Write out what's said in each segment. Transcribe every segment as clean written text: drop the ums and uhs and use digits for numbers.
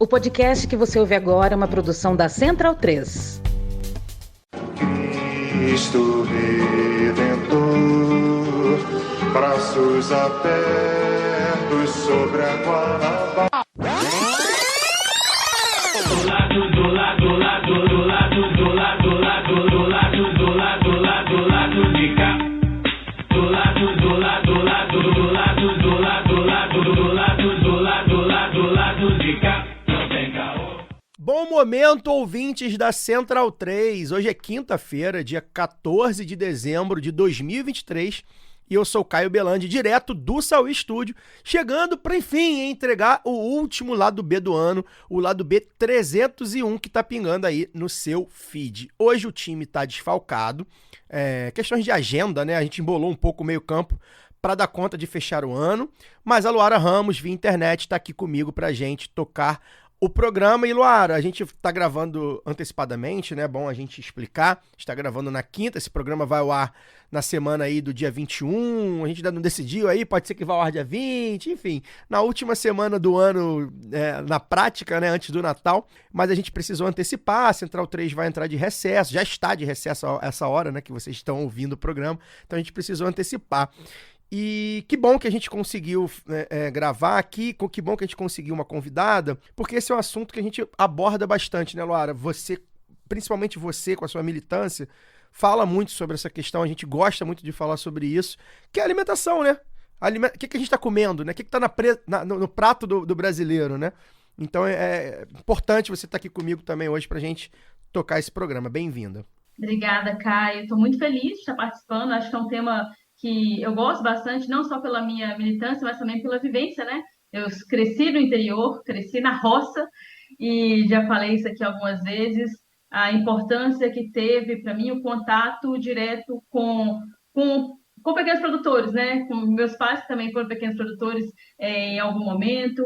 O podcast que você ouve agora é uma produção da Central 3. Cristo Redentor, braços abertos sobre a Guanabara. Bom momento, ouvintes da Central 3. Hoje é quinta-feira, dia 14 de dezembro de 2023, e eu sou Caio Belandi, direto do Sauí Estúdio, chegando para, enfim, entregar o último lado B do ano, o lado B 301, que tá pingando aí no seu feed. Hoje o time tá desfalcado, questões de agenda, né? A gente embolou um pouco o meio-campo para dar conta de fechar o ano, mas a Luara Ramos, via internet, tá aqui comigo pra gente tocar o programa. E Luara, a gente tá gravando antecipadamente, né? Bom a gente explicar. Está gravando na quinta, esse programa vai ao ar na semana aí do dia 21, a gente ainda não decidiu aí, pode ser que vá ao ar dia 20, enfim, na última semana do ano, na prática, né, antes do Natal, mas a gente precisou antecipar, a Central 3 vai entrar de recesso, já está de recesso a essa hora, né, que vocês estão ouvindo o programa, então a gente precisou antecipar. E que bom que a gente conseguiu gravar aqui, que bom que a gente conseguiu uma convidada, porque esse é um assunto que a gente aborda bastante, né, Luara? Você, principalmente você com a sua militância, fala muito sobre essa questão, a gente gosta muito de falar sobre isso, que é a alimentação, né? O que a gente está comendo, né? O que está no prato do brasileiro, né? Então é importante você estar aqui comigo também hoje para a gente tocar esse programa. Bem-vinda. Obrigada, Caio. Estou muito feliz de estar participando, acho que é um tema que eu gosto bastante, não só pela minha militância, mas também pela vivência, né? Eu cresci no interior, cresci na roça, e já falei isso aqui algumas vezes, a importância que teve para mim o contato direto com pequenos produtores, né? Com meus pais, que também foram pequenos produtores em algum momento,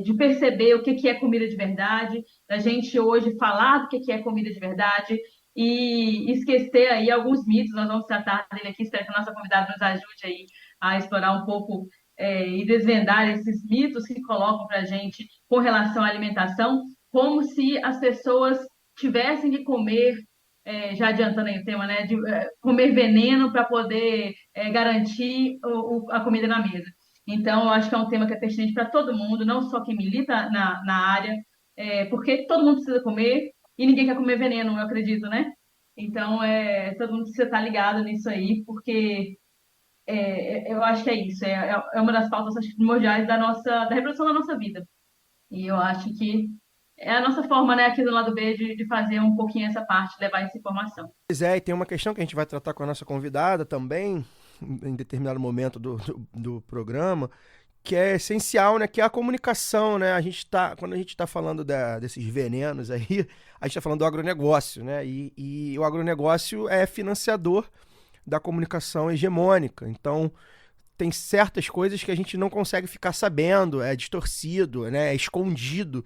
de perceber o que é comida de verdade, da gente hoje falar do que é comida de verdade, e esquecer aí alguns mitos. Nós vamos tratar dele aqui, espero que a nossa convidada nos ajude aí a explorar um pouco e desvendar esses mitos que colocam para a gente com relação à alimentação, como se as pessoas tivessem que comer, já adiantando aí o tema, né, de comer veneno para poder garantir a comida na mesa. Então, eu acho que é um tema que é pertinente para todo mundo, não só quem milita na área, porque todo mundo precisa comer, e ninguém quer comer veneno, eu acredito, né? Então, todo mundo precisa estar ligado nisso aí, porque eu acho que é isso, é uma das pautas primordiais da reprodução da nossa vida. E eu acho que é a nossa forma, né, aqui do lado B, de fazer um pouquinho essa parte, levar essa informação. Pois é, e tem uma questão que a gente vai tratar com a nossa convidada também, em determinado momento do programa, que é essencial, né, que é a comunicação, né? Quando a gente está falando desses venenos aí, a gente está falando do agronegócio, né? E o agronegócio é financiador da comunicação hegemônica. Então, tem certas coisas que a gente não consegue ficar sabendo, é distorcido, né? É escondido.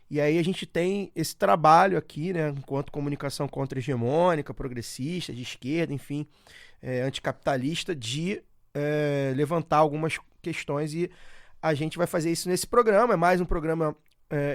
E aí a gente tem esse trabalho aqui, né, enquanto comunicação contra-hegemônica, progressista, de esquerda, enfim, anticapitalista, de levantar algumas questões, e a gente vai fazer isso nesse programa. É mais um programa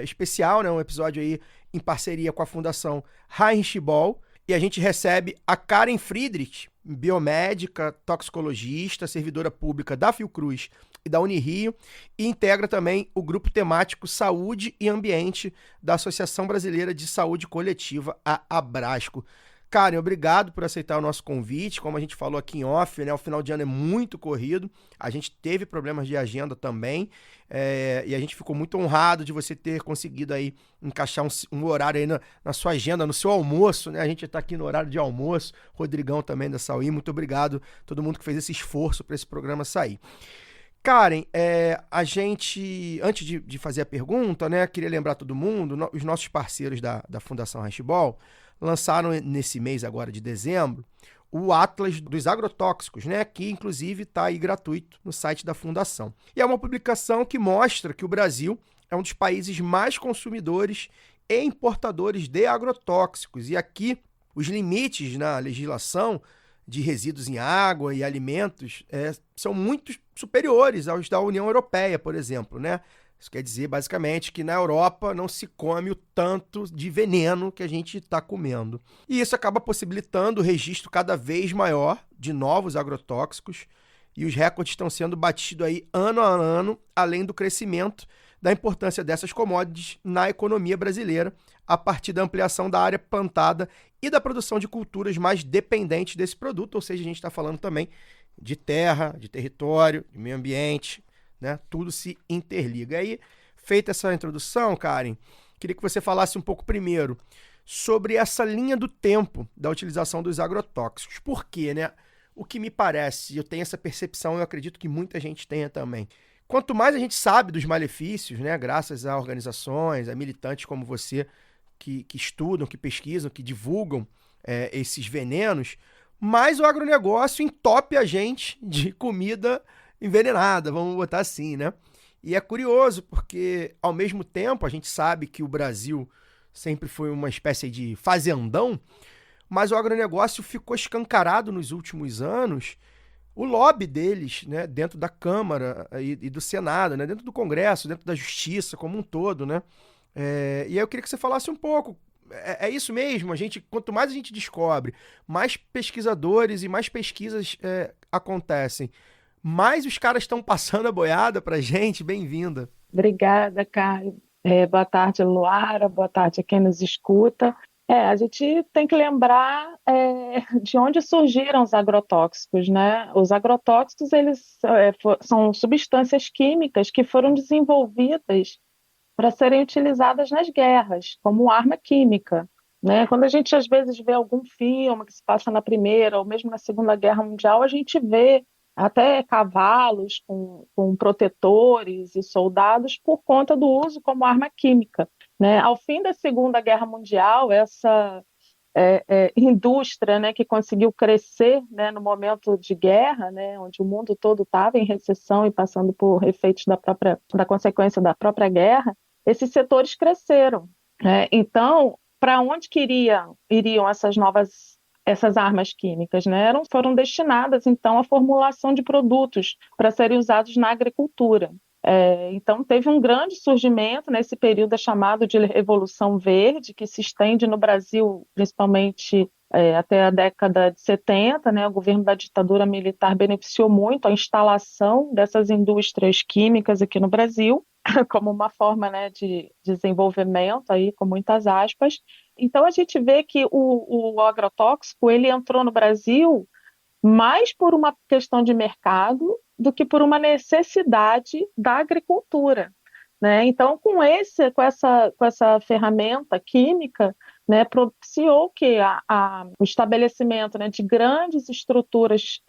especial, né, um episódio aí em parceria com a Fundação Heinrich Böll, e a gente recebe a Karen Friedrich, biomédica, toxicologista, servidora pública da Fiocruz e da Unirio, e integra também o grupo temático Saúde e Ambiente da Associação Brasileira de Saúde Coletiva, a Abrasco. Karen, obrigado por aceitar o nosso convite. Como a gente falou aqui em off, né, o final de ano é muito corrido, a gente teve problemas de agenda também, e a gente ficou muito honrado de você ter conseguido aí encaixar um horário aí na sua agenda, no seu almoço, né? A gente está aqui no horário de almoço, Rodrigão também da Sauí, muito obrigado a todo mundo que fez esse esforço para esse programa sair. Karen, a gente, antes de fazer a pergunta, né, queria lembrar todo mundo, os nossos parceiros da Fundação Heinrich Böll lançaram nesse mês agora de dezembro o Atlas dos Agrotóxicos, né, que inclusive está aí gratuito no site da Fundação. E é uma publicação que mostra que o Brasil é um dos países mais consumidores e importadores de agrotóxicos. E aqui os limites na legislação de resíduos em água e alimentos são muito superiores aos da União Europeia, por exemplo, né? Isso quer dizer, basicamente, que na Europa não se come o tanto de veneno que a gente está comendo. E isso acaba possibilitando o registro cada vez maior de novos agrotóxicos, e os recordes estão sendo batidos aí ano a ano, além do crescimento da importância dessas commodities na economia brasileira, a partir da ampliação da área plantada e da produção de culturas mais dependentes desse produto, ou seja, a gente está falando também de terra, de território, de meio ambiente, né? Tudo se interliga. Aí, feita essa introdução, Karen, queria que você falasse um pouco primeiro sobre essa linha do tempo da utilização dos agrotóxicos. Por quê, né? O que me parece, eu tenho essa percepção, eu acredito que muita gente tenha também. Quanto mais a gente sabe dos malefícios, né, graças a organizações, a militantes como você, que estudam, que pesquisam, que divulgam esses venenos, mais o agronegócio entope a gente de comida envenenada, vamos botar assim, né? E é curioso, porque ao mesmo tempo a gente sabe que o Brasil sempre foi uma espécie de fazendão, mas o agronegócio ficou escancarado nos últimos anos, o lobby deles, né, dentro da Câmara e do Senado, né, dentro do Congresso, dentro da Justiça como um todo, né? E aí eu queria que você falasse um pouco. É isso mesmo, quanto mais a gente descobre, mais pesquisadores e mais pesquisas acontecem, mais os caras estão passando a boiada pra gente. Bem-vinda. Obrigada, Caio. Boa tarde, Luara. Boa tarde a quem nos escuta. A gente tem que lembrar de onde surgiram os agrotóxicos, né? Os agrotóxicos, eles são substâncias químicas que foram desenvolvidas para serem utilizadas nas guerras, como arma química, né? Quando a gente, às vezes, vê algum filme que se passa na Primeira ou mesmo na Segunda Guerra Mundial, a gente vê até cavalos com protetores e soldados por conta do uso como arma química, né? Ao fim da Segunda Guerra Mundial, essa indústria, né, que conseguiu crescer, né, no momento de guerra, né, onde o mundo todo estava em recessão e passando por efeitos da consequência da própria guerra, esses setores cresceram, né? Então, para onde iriam essas armas químicas, né? Foram destinadas, então, à formulação de produtos para serem usados na agricultura. Então, teve um grande surgimento nesse período chamado de Revolução Verde, que se estende no Brasil, principalmente até a década de 70, né? O governo da ditadura militar beneficiou muito a instalação dessas indústrias químicas aqui no Brasil, como uma forma, né, de desenvolvimento, aí, com muitas aspas. Então, a gente vê que o agrotóxico ele entrou no Brasil mais por uma questão de mercado do que por uma necessidade da agricultura, né? Então, com essa ferramenta química, né, propiciou que o estabelecimento, né, de grandes estruturas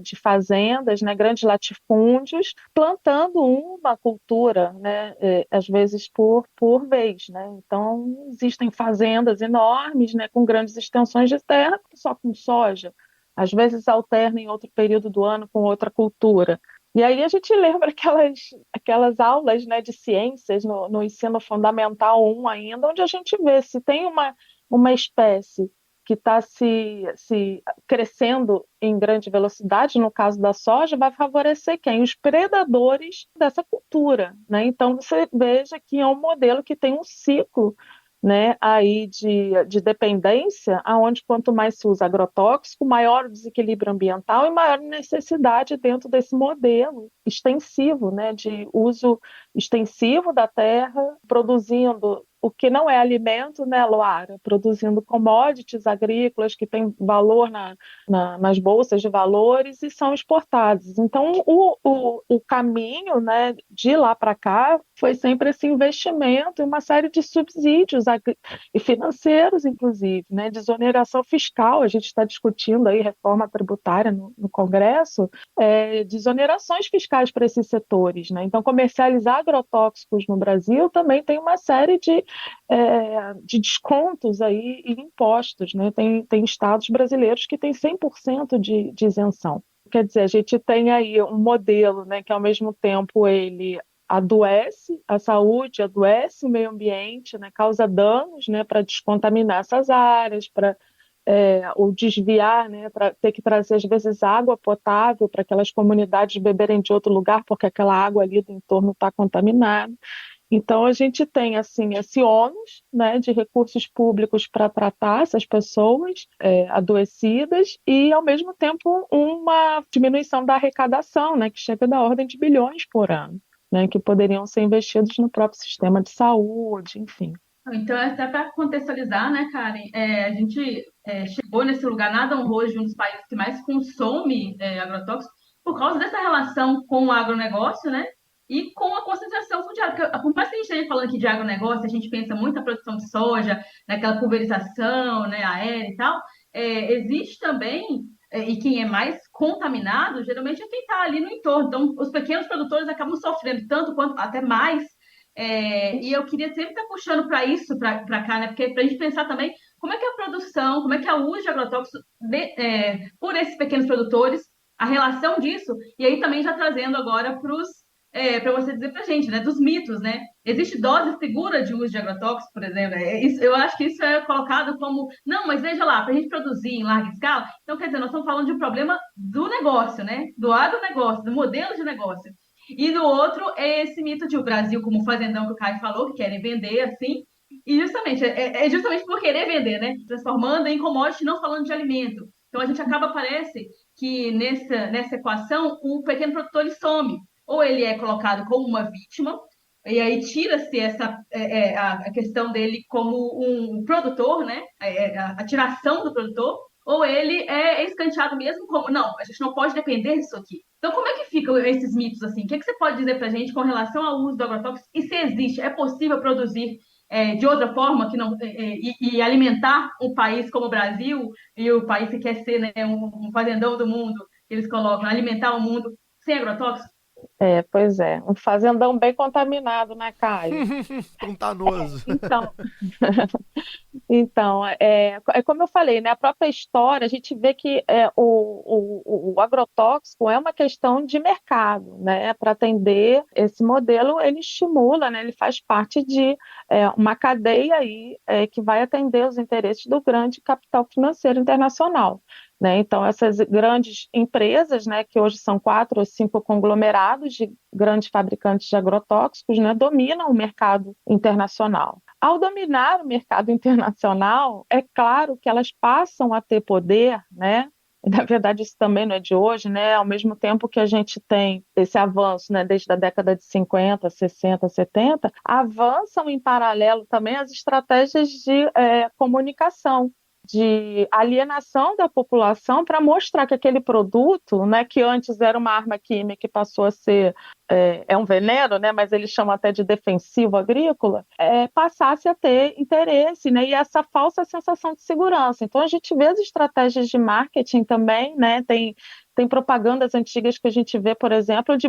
de fazendas, né, grandes latifúndios, plantando uma cultura, né, às vezes por vez, né? Então, existem fazendas enormes, né, com grandes extensões de terra, só com soja. Às vezes alterna em outro período do ano com outra cultura. E aí a gente lembra aquelas aulas, né, de ciências no ensino fundamental 1 ainda, onde a gente vê se tem uma espécie que está se crescendo em grande velocidade, no caso da soja, vai favorecer quem? Os predadores dessa cultura, né? Então você veja que é um modelo que tem um ciclo, né, aí de dependência, aonde quanto mais se usa agrotóxico, maior o desequilíbrio ambiental e maior necessidade dentro desse modelo extensivo, né, de uso extensivo da terra, produzindo o que não é alimento, né, Luara? Produzindo commodities agrícolas que têm valor nas bolsas de valores e são exportados. Então, o caminho, né, de lá para cá foi sempre esse investimento em uma série de subsídios e financeiros, inclusive, né, de exoneração fiscal. A gente está discutindo aí reforma tributária no Congresso, de exonerações fiscais para esses setores, né? Então, comercializar agrotóxicos no Brasil também tem uma série de descontos aí e impostos, né? Tem estados brasileiros que têm 100% de isenção. Quer dizer, a gente tem aí um modelo, né, que ao mesmo tempo ele adoece a saúde, adoece o meio ambiente, né, causa danos, né, para descontaminar essas áreas, para ou desviar, né, para ter que trazer, às vezes, água potável para aquelas comunidades beberem de outro lugar, porque aquela água ali do entorno está contaminada. Então, a gente tem, assim, esse ônus, né, de recursos públicos para tratar essas pessoas adoecidas e, ao mesmo tempo, uma diminuição da arrecadação, né, que chega da ordem de bilhões por ano, né, que poderiam ser investidos no próprio sistema de saúde, enfim. Então, até para contextualizar, né, Karen, a gente chegou nesse lugar nada honroso de um dos países que mais consome agrotóxicos por causa dessa relação com o agronegócio, né, e com a concentração fundiária. Porque, por mais que a gente esteja falando aqui de agronegócio, a gente pensa muito na produção de soja, naquela pulverização, né, aérea e tal, existe também, e quem é mais contaminado, geralmente é quem está ali no entorno. Então, os pequenos produtores acabam sofrendo tanto quanto até mais. E eu queria sempre estar puxando para isso, para cá, né? Porque para a gente pensar também como é que é a produção, como é que é o uso de agrotóxicos por esses pequenos produtores, a relação disso, e aí também já trazendo agora para você dizer para a gente, né, dos mitos, né? Existe dose segura de uso de agrotóxicos, por exemplo? Eu acho que isso é colocado como, não, mas veja lá, para a gente produzir em larga escala, então quer dizer, nós estamos falando de um problema do negócio, né? Do agronegócio, do modelo de negócio. E do outro é esse mito de o Brasil como fazendão que o Caio falou, que querem vender assim. E justamente, é justamente por querer vender, né? Transformando em commodity, não falando de alimento. Então a gente acaba, parece que nessa equação, o pequeno produtor ele some. Ou ele é colocado como uma vítima, e aí tira-se a questão dele como um produtor, né? A tiração do produtor, ou ele é escanteado mesmo como, não, a gente não pode depender disso aqui. Então, como é que ficam esses mitos assim? O que você pode dizer para a gente com relação ao uso do agrotóxico? E se existe, é possível produzir de outra forma que não, e alimentar um país como o Brasil, e o país que quer ser, né, um fazendão do mundo, eles colocam, alimentar o mundo sem agrotóxico? Pois é, um fazendão bem contaminado, né, Caio? Pantanoso. Então, Então, é como eu falei, né, a própria história, a gente vê que o agrotóxico é uma questão de mercado, né, para atender esse modelo, ele estimula, né, ele faz parte de uma cadeia aí, que vai atender os interesses do grande capital financeiro internacional. Né? Então, essas grandes empresas, né, que hoje são 4 ou 5 conglomerados de grandes fabricantes de agrotóxicos, né, dominam o mercado internacional. Ao dominar o mercado internacional, é claro que elas passam a ter poder, né? Na verdade, isso também não é de hoje, né? Ao mesmo tempo que a gente tem esse avanço, né, desde a década de 50, 60, 70, avançam em paralelo também as estratégias de comunicação, de alienação da população para mostrar que aquele produto, né, que antes era uma arma química e passou a ser um veneno, né, mas eles chamam até de defensivo agrícola, passasse a ter interesse, né, e essa falsa sensação de segurança. Então a gente vê as estratégias de marketing também, né, tem propagandas antigas que a gente vê, por exemplo, de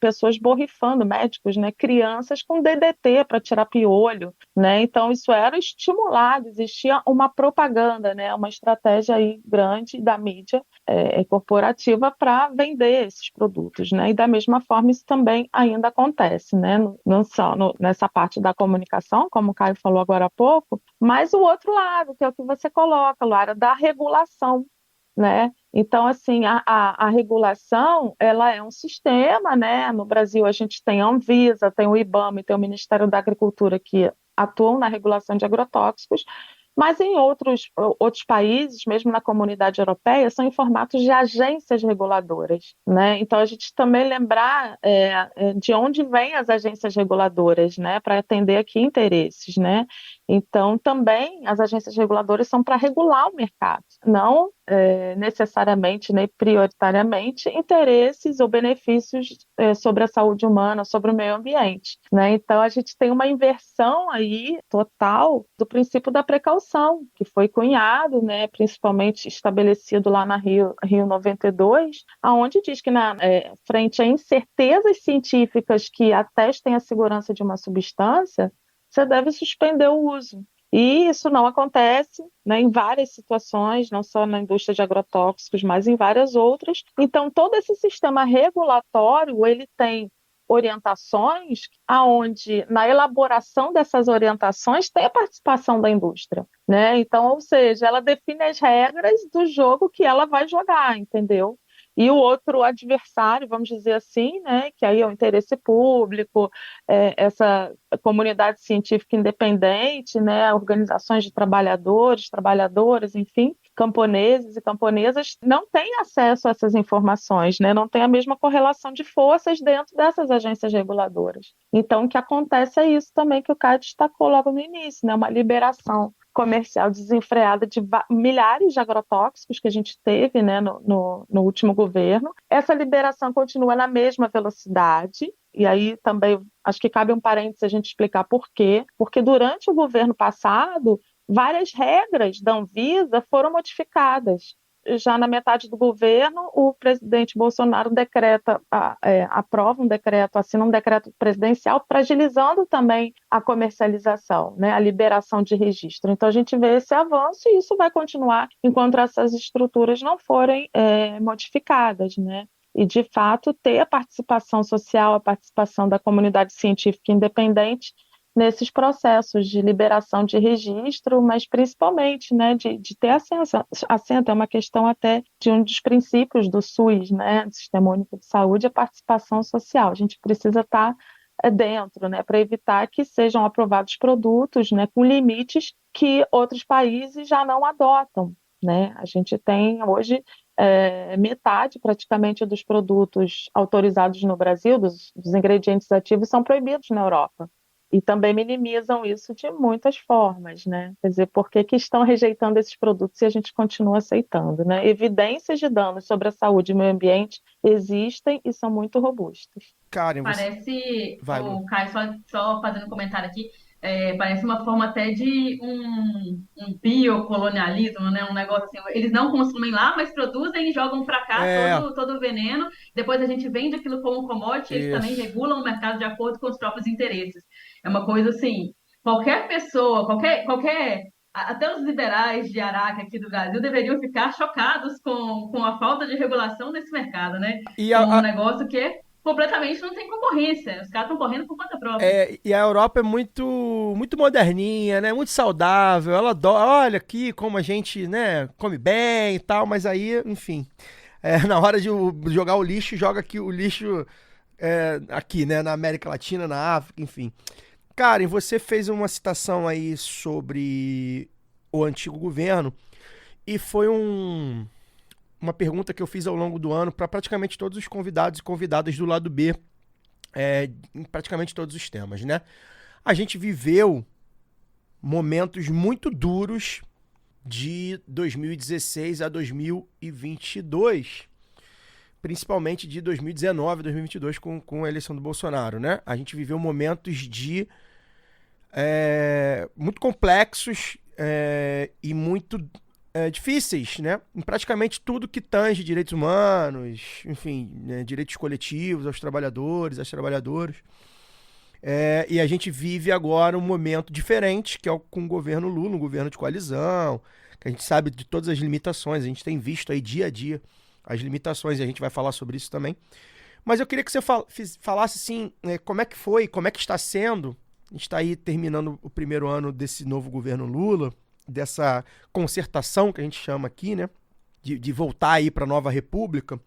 pessoas borrifando, médicos, né, crianças com DDT para tirar piolho, né? Então isso era estimulado, existia uma propaganda, né, uma estratégia aí grande da mídia corporativa para vender esses produtos, né? E da mesma forma isso também ainda acontece, né? Não só nessa parte da comunicação, como o Caio falou agora há pouco, mas o outro lado, que é o que você coloca, Lara, da regulação, né? Então, assim, a regulação, ela é um sistema, né? No Brasil a gente tem a Anvisa, tem o IBAMA e tem o Ministério da Agricultura que atuam na regulação de agrotóxicos, mas em outros países, mesmo na comunidade europeia, são em formatos de agências reguladoras, né? Então, a gente também lembrar de onde vêm as agências reguladoras, né? Para atender aqui interesses, né? Então, também as agências reguladoras são para regular o mercado, não necessariamente, nem prioritariamente, interesses ou benefícios sobre a saúde humana, sobre o meio ambiente, né? Então, a gente tem uma inversão aí total do princípio da precaução, que foi cunhado, né, principalmente estabelecido lá na Rio 92, aonde diz que frente a incertezas científicas que atestem a segurança de uma substância, você deve suspender o uso. E isso não acontece, né, em várias situações, não só na indústria de agrotóxicos, mas em várias outras. Então, todo esse sistema regulatório, ele tem orientações aonde, na elaboração dessas orientações, tem a participação da indústria, né? Então, ou seja, ela define as regras do jogo que ela vai jogar, entendeu? E o outro adversário, vamos dizer assim, né, que aí é o interesse público, essa comunidade científica independente, né, organizações de trabalhadores, trabalhadoras, enfim, camponeses e camponesas, não têm acesso a essas informações, né, não tem a mesma correlação de forças dentro dessas agências reguladoras. Então, o que acontece é isso também que o Caio destacou logo no início, né, uma liberação comercial desenfreada de milhares de agrotóxicos que a gente teve, né, no último governo. Essa liberação continua na mesma velocidade, e aí também acho que cabe um parênteses a gente explicar por quê. Porque durante o governo passado, várias regras da Anvisa foram modificadas. Já na metade do governo, o presidente Bolsonaro aprova um decreto, assina um decreto presidencial, fragilizando também a comercialização, né, a liberação de registro. Então, a gente vê esse avanço e isso vai continuar enquanto essas estruturas não forem modificadas, né? E, de fato, ter a participação social, a participação da comunidade científica independente nesses processos de liberação de registro, mas principalmente, né, de ter acesso. É uma questão até de um dos princípios do SUS, né, do Sistema Único de Saúde, a participação social. A gente precisa estar dentro, né, para evitar que sejam aprovados produtos, né, com limites que outros países já não adotam, né? A gente tem hoje metade praticamente dos produtos autorizados no Brasil, dos ingredientes ativos, são proibidos na Europa. E também minimizam isso de muitas formas, né? Quer dizer, por que estão rejeitando esses produtos e a gente continua aceitando, né? Evidências de danos sobre a saúde e o meio ambiente existem e são muito robustas. Karen, Parece, Vai, o Caio, só fazendo um comentário aqui, parece uma forma até de um biocolonialismo, né? Um negócio assim, eles não consumem lá, mas produzem e jogam para cá todo o veneno. Depois a gente vende aquilo como commodity, eles também regulam o mercado de acordo com os próprios interesses. É uma coisa assim, qualquer pessoa, até os liberais de Araca aqui do Brasil deveriam ficar chocados com a falta de regulação nesse mercado, né? Um negócio que completamente não tem concorrência. Os caras estão correndo por conta própria. E a Europa é muito, muito moderninha, né? Muito saudável. Ela olha aqui como a gente, né, come bem e tal, mas aí, enfim, na hora de jogar o lixo, joga aqui o lixo aqui, né? Na América Latina, na África, enfim. Karen, você fez uma citação aí sobre o antigo governo e foi uma pergunta que eu fiz ao longo do ano para praticamente todos os convidados e convidadas do lado B, em praticamente todos os temas, né? A gente viveu momentos muito duros de 2016 a 2022, principalmente de 2019 a 2022 com a eleição do Bolsonaro, né? A gente viveu momentos muito complexos e muito difíceis, né? Em praticamente tudo que tange direitos humanos, enfim, né? Direitos coletivos aos trabalhadores, às trabalhadoras. E a gente vive agora um momento diferente, que é com o governo Lula, um governo de coalizão, que a gente sabe de todas as limitações, a gente tem visto aí dia a dia as limitações, e a gente vai falar sobre isso também. Mas eu queria que você falasse, assim, como é que foi, como é que está sendo. A gente está aí terminando o primeiro ano desse novo governo Lula, dessa concertação que a gente chama aqui, né? De voltar aí para a nova república.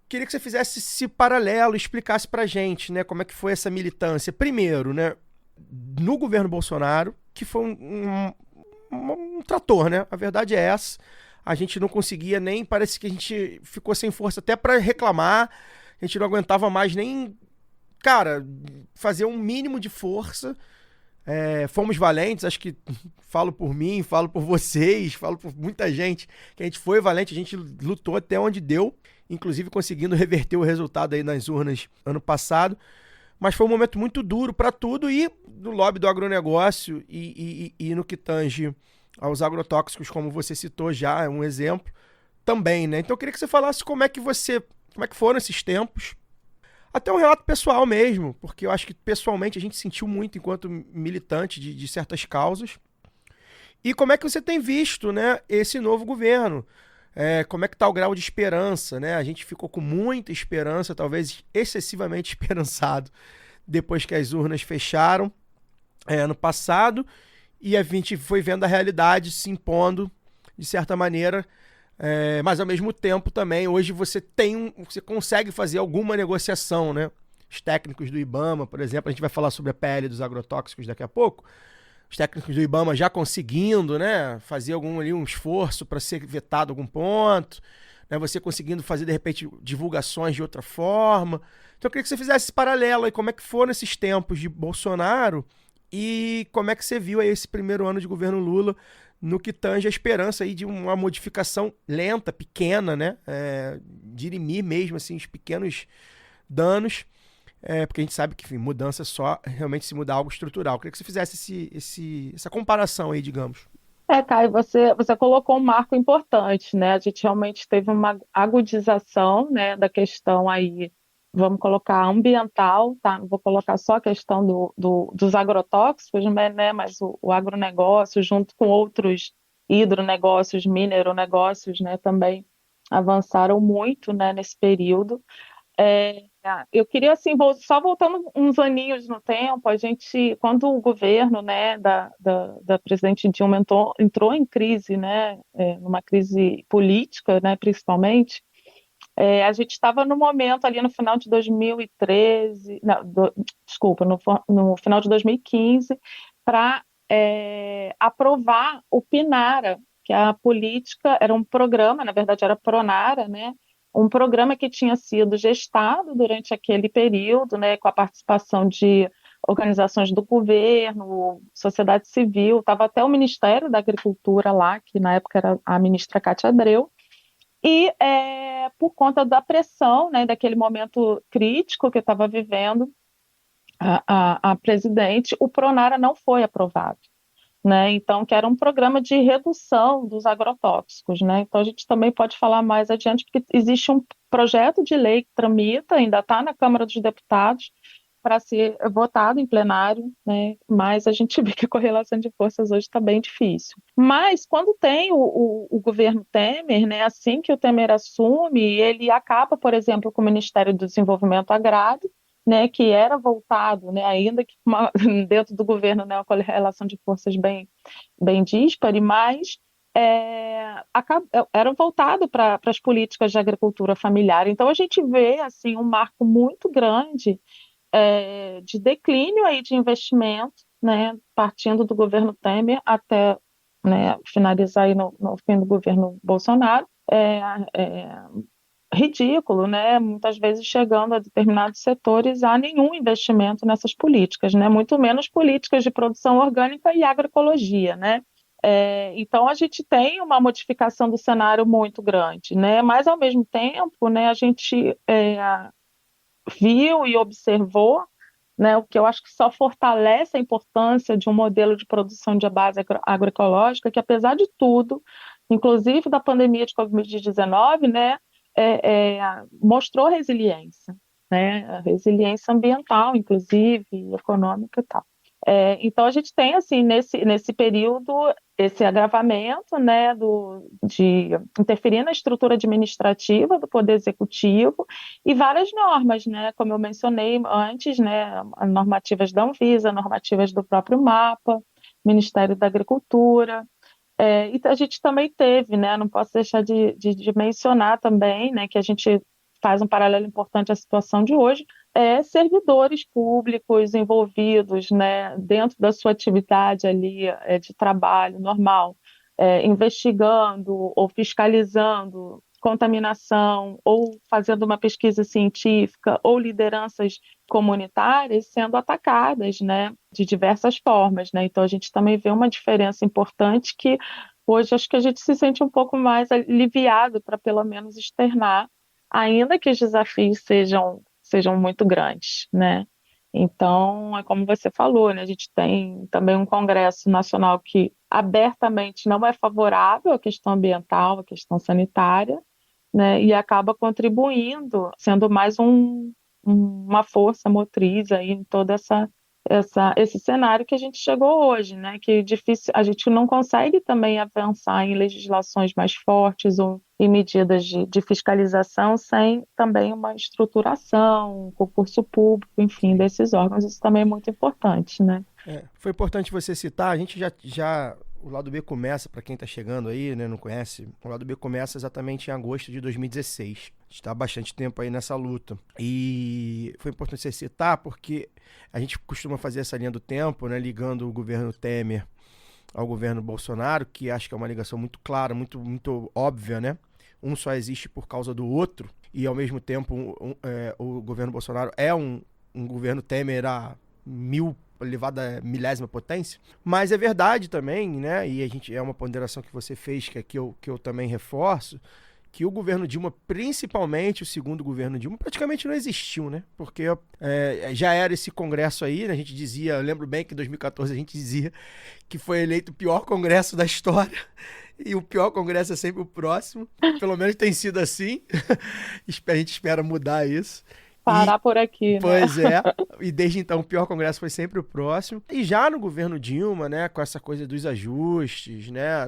Queria que você fizesse esse paralelo, explicasse pra gente, né, como é que foi essa militância. Primeiro, né, no governo Bolsonaro, que foi um trator, né? A verdade é essa. A gente não conseguia nem, parece que a gente ficou sem força até para reclamar. A gente não aguentava mais nem, cara, fazer um mínimo de força. Fomos valentes, acho que falo por mim, falo por vocês, falo por muita gente, que a gente foi valente, a gente lutou até onde deu, inclusive conseguindo reverter o resultado aí nas urnas ano passado, mas foi um momento muito duro para tudo e no lobby do agronegócio e no que tange aos agrotóxicos, como você citou já, é um exemplo também, né? Então eu queria que você falasse como é que foram esses tempos, até um relato pessoal mesmo, porque eu acho que pessoalmente a gente sentiu muito enquanto militante de certas causas. E como é que você tem visto, né, esse novo governo? Como é que está o grau de esperança, né? A gente ficou com muita esperança, talvez excessivamente esperançado, depois que as urnas fecharam ano passado. e a gente foi vendo a realidade se impondo de certa maneira, mas ao mesmo tempo também, hoje você consegue fazer alguma negociação, né? Os técnicos do IBAMA, por exemplo, a gente vai falar sobre a PL dos agrotóxicos daqui a pouco, os técnicos do IBAMA já conseguindo, né, fazer um esforço para ser vetado algum ponto, né, você conseguindo fazer, de repente, divulgações de outra forma. Então eu queria que você fizesse esse paralelo aí, como é que foram esses tempos de Bolsonaro e como é que você viu aí esse primeiro ano de governo Lula no que tange a esperança aí de uma modificação lenta, pequena, né, dirimir mesmo assim, os pequenos danos, porque a gente sabe que, enfim, mudança só realmente se mudar algo estrutural. Eu queria que você fizesse essa comparação aí, digamos. Caio, você colocou um marco importante, né? A gente realmente teve uma agudização, né, da questão aí, vamos colocar ambiental, tá? Não vou colocar só a questão dos agrotóxicos, né? Mas o agronegócio, junto com outros hidronegócios, mineronegócios, né, também avançaram muito, né, nesse período. Eu queria, assim, só voltando uns aninhos no tempo, quando o governo, né, da presidente Dilma entrou em crise, né, numa crise política, né, principalmente, a gente estava no momento ali no final de 2013, não, desculpa, no final de 2015, para aprovar o PNARA, que a política era um programa, na verdade era Pronara, né, um programa que tinha sido gestado durante aquele período, né, com a participação de organizações do governo, sociedade civil, estava até o Ministério da Agricultura lá, que na época era a ministra Cátia Abreu, e por conta da pressão, né, daquele momento crítico que estava vivendo a presidente, o Pronara não foi aprovado, né? Então, que era um programa de redução dos agrotóxicos, né? Então, a gente também pode falar mais adiante, porque existe um projeto de lei que tramita, ainda está na Câmara dos Deputados, para ser votado em plenário, né? Mas a gente vê que a correlação de forças hoje está bem difícil. Mas, quando tem o governo Temer, né? Assim que o Temer assume, ele acaba, por exemplo, com o Ministério do Desenvolvimento Agrário, né, que era voltado, né, ainda que dentro do governo, né, uma relação de forças bem díspare, mas era voltado para as políticas de agricultura familiar. Então a gente vê assim um marco muito grande de declínio aí de investimento, né, partindo do governo Temer até, né, finalizar aí no fim do governo Bolsonaro. Ridículo, né? Muitas vezes chegando a determinados setores a nenhum investimento nessas políticas, né? Muito menos políticas de produção orgânica e agroecologia, né? Então a gente tem uma modificação do cenário muito grande, né? Mas ao mesmo tempo, né, a gente viu e observou, né, o que eu acho que só fortalece a importância de um modelo de produção de base agroecológica, que apesar de tudo, inclusive da pandemia de Covid-19, né, mostrou resiliência, né? Resiliência ambiental, inclusive, econômica e tal. Então a gente tem assim nesse período esse agravamento, né, de interferir na estrutura administrativa do Poder Executivo e várias normas, né, como eu mencionei antes, né, normativas da Anvisa, normativas do próprio MAPA, Ministério da Agricultura. E a gente também teve, né, não posso deixar de mencionar também, né, que a gente faz um paralelo importante à situação de hoje, servidores públicos envolvidos, né, dentro da sua atividade ali de trabalho normal, investigando ou fiscalizando contaminação, ou fazendo uma pesquisa científica, ou lideranças comunitárias sendo atacadas, né, de diversas formas, né? Então a gente também vê uma diferença importante que hoje acho que a gente se sente um pouco mais aliviado para pelo menos externar, ainda que os desafios sejam muito grandes, né? Então, é como você falou, né? A gente tem também um Congresso Nacional que abertamente não é favorável à questão ambiental, à questão sanitária, né? E acaba contribuindo, sendo mais uma força motriz aí em todo esse cenário que a gente chegou hoje, né? Que é difícil, a gente não consegue também avançar em legislações mais fortes ou em medidas de fiscalização sem também uma estruturação, um concurso público, enfim, desses órgãos. Isso também é muito importante, né? Foi importante você citar, a gente já o Lado B começa, para quem está chegando aí, né, não conhece, o Lado B começa exatamente em agosto de 2016. A gente está há bastante tempo aí nessa luta. E foi importante você citar porque a gente costuma fazer essa linha do tempo, né, ligando o governo Temer ao governo Bolsonaro, que acho que é uma ligação muito clara, muito óbvia, né? Um só existe por causa do outro, e ao mesmo tempo o governo Bolsonaro é um governo Temer a elevado à milésima potência, mas é verdade também, né? E a gente é uma ponderação que você fez, que eu também reforço, que o governo Dilma, principalmente o segundo governo Dilma, praticamente não existiu, né? Porque já era esse congresso aí, né? A gente dizia, eu lembro bem que em 2014 a gente dizia que foi eleito o pior congresso da história, e o pior congresso é sempre o próximo, pelo menos tem sido assim, a gente espera mudar isso. Parar por aqui, né? Pois é, e desde então o pior congresso foi sempre o próximo. E já no governo Dilma, né, com essa coisa dos ajustes, né,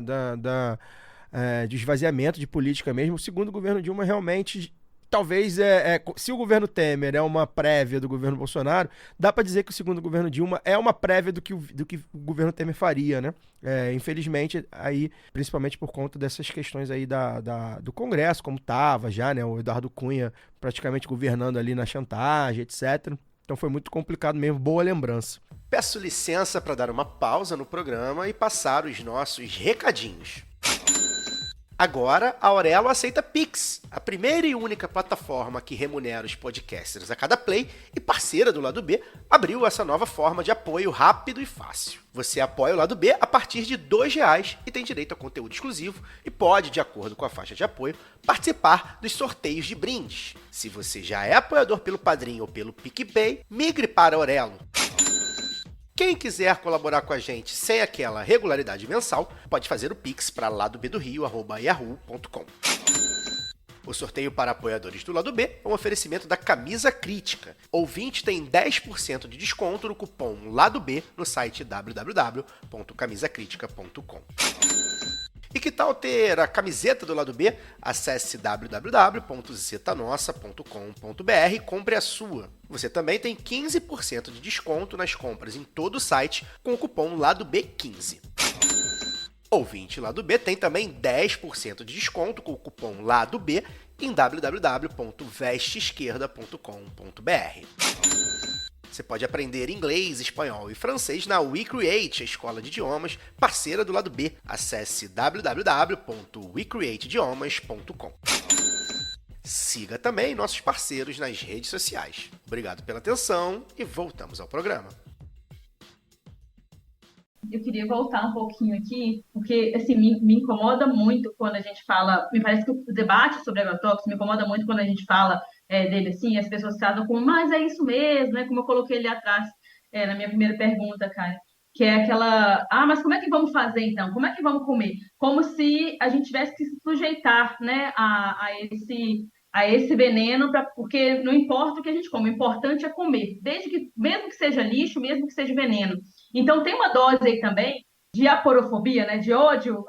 de esvaziamento de política mesmo, o segundo governo Dilma realmente, talvez, se o governo Temer é uma prévia do governo Bolsonaro, dá para dizer que o segundo governo Dilma é uma prévia do que o governo Temer faria, né? Infelizmente, aí, principalmente por conta dessas questões aí do Congresso, como estava já, né? O Eduardo Cunha praticamente governando ali na chantagem, etc. Então foi muito complicado mesmo, boa lembrança. Peço licença para dar uma pausa no programa e passar os nossos recadinhos. Agora, a Aurelo aceita Pix, a primeira e única plataforma que remunera os podcasters a cada play e parceira do Lado B, abriu essa nova forma de apoio rápido e fácil. Você apoia o Lado B a partir de R$ 2,00 e tem direito a conteúdo exclusivo e pode, de acordo com a faixa de apoio, participar dos sorteios de brindes. Se você já é apoiador pelo Padrim ou pelo PicPay, migre para a Aurelo. Quem quiser colaborar com a gente sem aquela regularidade mensal, pode fazer o Pix para ladobdorio@yahoo.com. O sorteio para apoiadores do Lado B é um oferecimento da Camisa Crítica. Ouvinte tem 10% de desconto no cupom Lado B no site www.camisacritica.com. E que tal ter a camiseta do Lado B? Acesse www.zetanossa.com.br e compre a sua. Você também tem 15% de desconto nas compras em todo o site com o cupom Lado B15. Ouvinte Lado B tem também 10% de desconto com o cupom Lado B em www.vesteesquerda.com.br. Você pode aprender inglês, espanhol e francês na WeCreate, a escola de idiomas parceira do Lado B. Acesse www.wecreateidiomas.com. Siga também nossos parceiros nas redes sociais. Obrigado pela atenção e voltamos ao programa. Eu queria voltar um pouquinho aqui, porque assim, me incomoda muito quando a gente fala, me parece que o debate sobre agrotóxicos me incomoda muito quando a gente fala dele assim, as pessoas tratam como, mas é isso mesmo, né? Como eu coloquei ali atrás na minha primeira pergunta, cara, que é aquela, mas como é que vamos fazer então? Como é que vamos comer? Como se a gente tivesse que se sujeitar, né, a esse veneno, porque não importa o que a gente come, o importante é comer, desde que, mesmo que seja lixo, mesmo que seja veneno. Então tem uma dose aí também de aporofobia, né, de ódio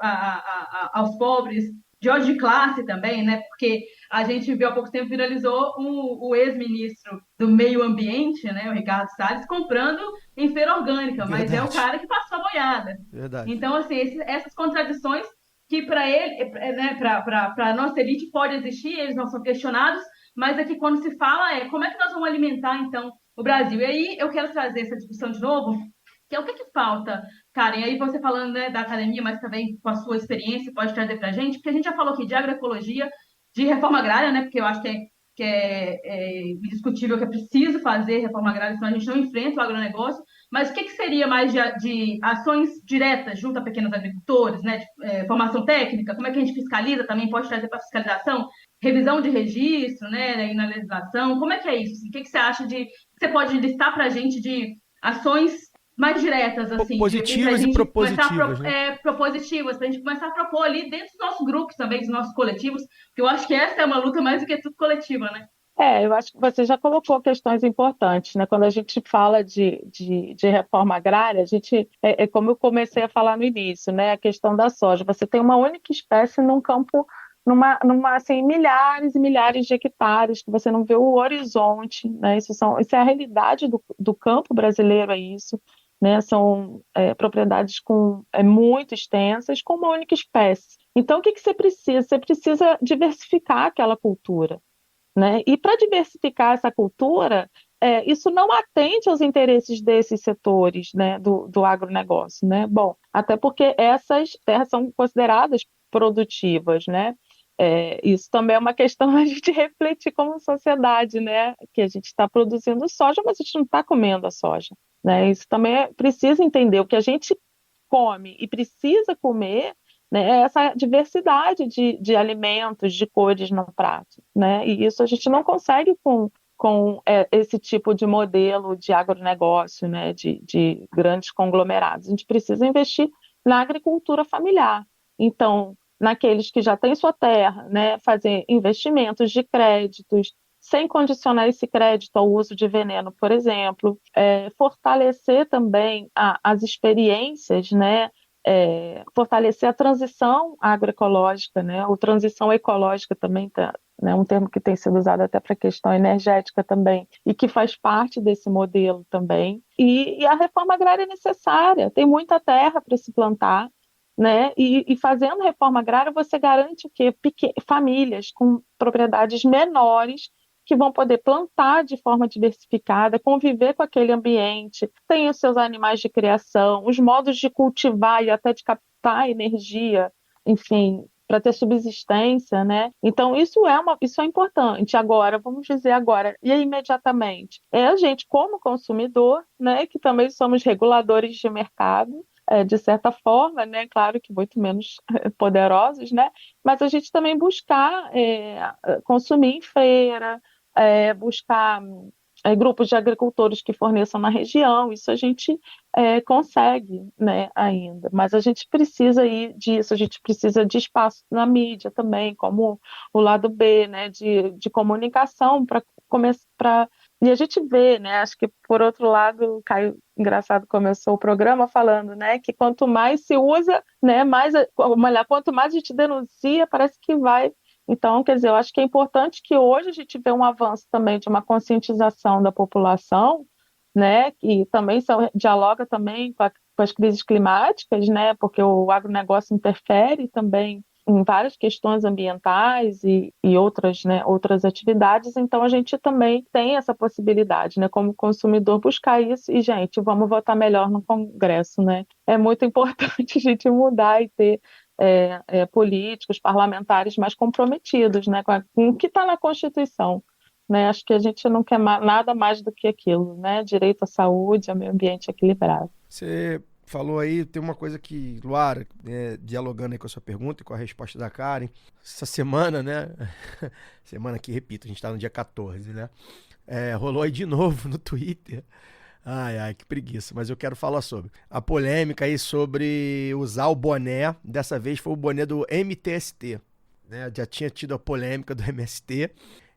aos pobres, de ódio de classe também, né, porque a gente viu há pouco tempo, viralizou o ex-ministro do meio ambiente, né, o Ricardo Salles, comprando em feira orgânica, mas Verdade. é o cara que passou a boiada. Verdade. Então, assim, essas contradições que para ele, né, para a nossa elite pode existir, eles não são questionados, mas aqui quando se fala como é que nós vamos alimentar, então, o Brasil? E aí eu quero trazer essa discussão de novo, que é o que falta, Karen, aí você falando, né, da academia, mas também com a sua experiência, pode trazer para a gente, porque a gente já falou aqui de agroecologia, de reforma agrária, né, porque eu acho que é indiscutível que é preciso fazer reforma agrária, senão a gente não enfrenta o agronegócio, mas o que seria mais de ações diretas junto a pequenos agricultores, né, de formação técnica, como é que a gente fiscaliza também, pode trazer para fiscalização, revisão de registro, né, e na legislação, como é que é isso? O que você acha que você pode listar para a gente de ações mais diretas, assim, positivas e propositivas, né? Propositivas, para a gente começar a propor ali dentro dos nossos grupos também, dos nossos coletivos, porque eu acho que essa é uma luta mais do que tudo coletiva, né? Eu acho que você já colocou questões importantes, né? Quando a gente fala de reforma agrária, a gente, como eu comecei a falar no início, né? A questão da soja. Você tem uma única espécie num campo, assim, milhares e milhares de hectares, que você não vê o horizonte, né? Isso é a realidade do campo brasileiro, é isso. né? São propriedades muito extensas com uma única espécie. Então, o que você precisa? Você precisa diversificar aquela cultura, né? E para diversificar essa cultura, isso não atende aos interesses desses setores, né, do agronegócio, né? Bom, até porque essas terras são consideradas produtivas, né? Isso também é uma questão a gente refletir como sociedade, né? Que a gente está produzindo soja, mas a gente não está comendo a soja, né? Isso também precisa entender o que a gente come e precisa comer, né? É essa diversidade de alimentos, de cores no prato, né? E isso a gente não consegue com esse tipo de modelo de agronegócio, né? De grandes conglomerados. A gente precisa investir na agricultura familiar. Então, naqueles que já têm sua terra, né, fazer investimentos de créditos, sem condicionar esse crédito ao uso de veneno, por exemplo, fortalecer também as experiências, né, fortalecer a transição agroecológica, né, ou transição ecológica também, né, um termo que tem sido usado até para a questão energética também, e que faz parte desse modelo também. E a reforma agrária é necessária, tem muita terra para se plantar, né? E fazendo reforma agrária, você garante o quê? Famílias com propriedades menores que vão poder plantar de forma diversificada, conviver com aquele ambiente, tem os seus animais de criação, os modos de cultivar e até de captar energia, enfim, para ter subsistência, né? Então, isso é importante. Agora, vamos dizer agora, e imediatamente, a gente, como consumidor, né, que também somos reguladores de mercado, de certa forma, né? Claro que muito menos poderosos, né? Mas a gente também buscar consumir em feira, buscar grupos de agricultores que forneçam na região, isso a gente consegue, né, ainda. Mas a gente precisa disso, a gente precisa de espaço na mídia também, como o lado B, né, de comunicação para começar. E a gente vê, né, acho que por outro lado, o Caio, engraçado, começou o programa falando, né, que quanto mais se usa, né, quanto mais a gente denuncia, parece que vai. Então, quer dizer, eu acho que é importante que hoje a gente vê um avanço também de uma conscientização da população, né, que também dialoga também com as crises climáticas, né, porque o agronegócio interfere também em várias questões ambientais e outras, né, outras atividades, então a gente também tem essa possibilidade, né, como consumidor, buscar isso e, gente, vamos votar melhor no Congresso, né? É muito importante a gente mudar e ter políticos, parlamentares mais comprometidos, né, com o que está na Constituição, né? Acho que a gente não quer nada mais do que aquilo, né? Direito à saúde, ao meio ambiente equilibrado. Você falou aí, tem uma coisa que, Luara, dialogando aí com a sua pergunta e com a resposta da Karen, essa semana, né, semana que, repito, a gente tá no dia 14, né, rolou aí de novo no Twitter, ai, que preguiça, mas eu quero falar sobre a polêmica aí sobre usar o boné, dessa vez foi o boné do MTST, né, já tinha tido a polêmica do MST,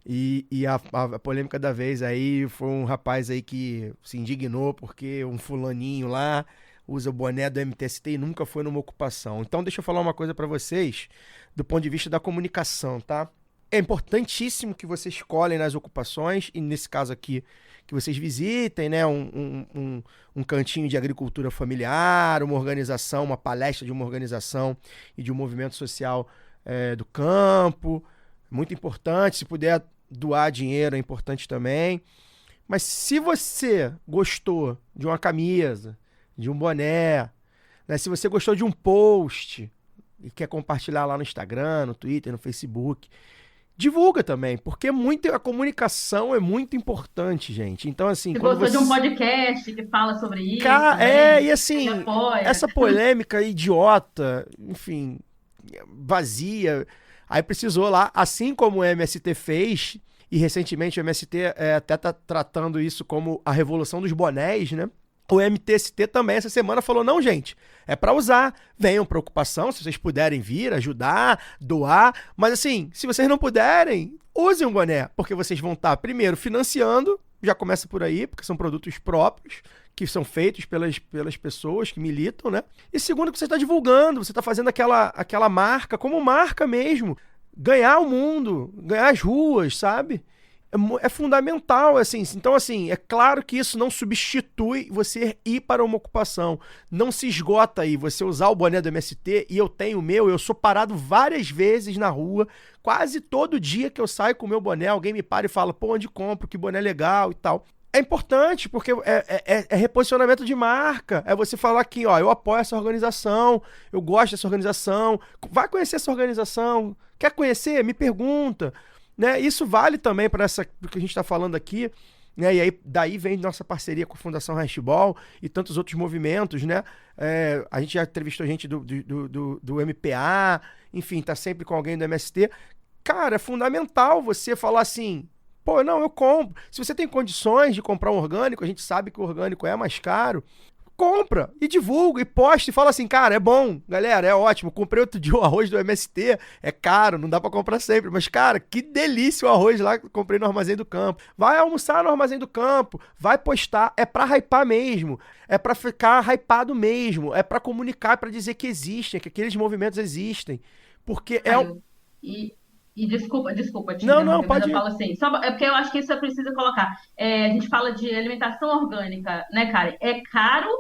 e a polêmica da vez aí foi um rapaz aí que se indignou porque um fulaninho lá usa o boné do MTST e nunca foi numa ocupação. Então deixa eu falar uma coisa para vocês do ponto de vista da comunicação, tá? É importantíssimo que vocês escolhem nas ocupações, e nesse caso aqui, que vocês visitem, né, um cantinho de agricultura familiar, uma organização, uma palestra de uma organização e de um movimento social do campo. Muito importante, se puder doar dinheiro é importante também. Mas se você gostou de uma camisa, de um boné, né? Se você gostou de um post e quer compartilhar lá no Instagram, no Twitter, no Facebook, divulga também, porque a comunicação é muito importante, gente. Então, assim, Se quando gostou de um podcast que fala sobre isso, e assim, essa polêmica idiota, enfim, vazia, aí precisou lá, assim como o MST fez, e recentemente o MST até tá tratando isso como a revolução dos bonés, né? O MTST também essa semana falou, não, gente, é para usar, venham para ocupação, se vocês puderem vir, ajudar, doar, mas assim, se vocês não puderem, usem um boné, porque vocês vão estar, primeiro, financiando, já começa por aí, porque são produtos próprios, que são feitos pelas pessoas que militam, né? E segundo, que você está divulgando, você está fazendo aquela marca, como marca mesmo, ganhar o mundo, ganhar as ruas, sabe? é fundamental, assim. Então, assim, é claro que isso não substitui você ir para uma ocupação. Não se esgota aí você usar o boné do MST, e eu tenho o meu, eu sou parado várias vezes na rua, quase todo dia que eu saio com o meu boné, alguém me para e fala, pô, onde compro, que boné legal e tal. É importante, porque é reposicionamento de marca. É você falar aqui, ó, eu apoio essa organização, eu gosto dessa organização, vai conhecer essa organização, quer conhecer? Me pergunta. Né? Isso vale também para o que a gente está falando aqui, né? E aí daí vem nossa parceria com a Fundação Handball e tantos outros movimentos, né? A gente já entrevistou gente do MPA, enfim, tá sempre com alguém do MST. Cara, é fundamental você falar assim, pô, não, eu compro. Se você tem condições de comprar um orgânico, a gente sabe que o orgânico é mais caro, compra e divulga e posta e fala assim, cara, é bom, galera, é ótimo. Comprei outro dia o arroz do MST, é caro, não dá pra comprar sempre, mas cara, que delícia o arroz lá que eu comprei no Armazém do Campo. Vai almoçar no Armazém do Campo, vai postar, é pra hypar mesmo, é pra ficar hypado mesmo, é pra comunicar, é pra dizer que existem, que aqueles movimentos existem, porque E desculpa te Não, interromper, mas pode eu ir. falo assim, é porque eu acho que isso é preciso colocar. A gente fala de alimentação orgânica, né, cara? É caro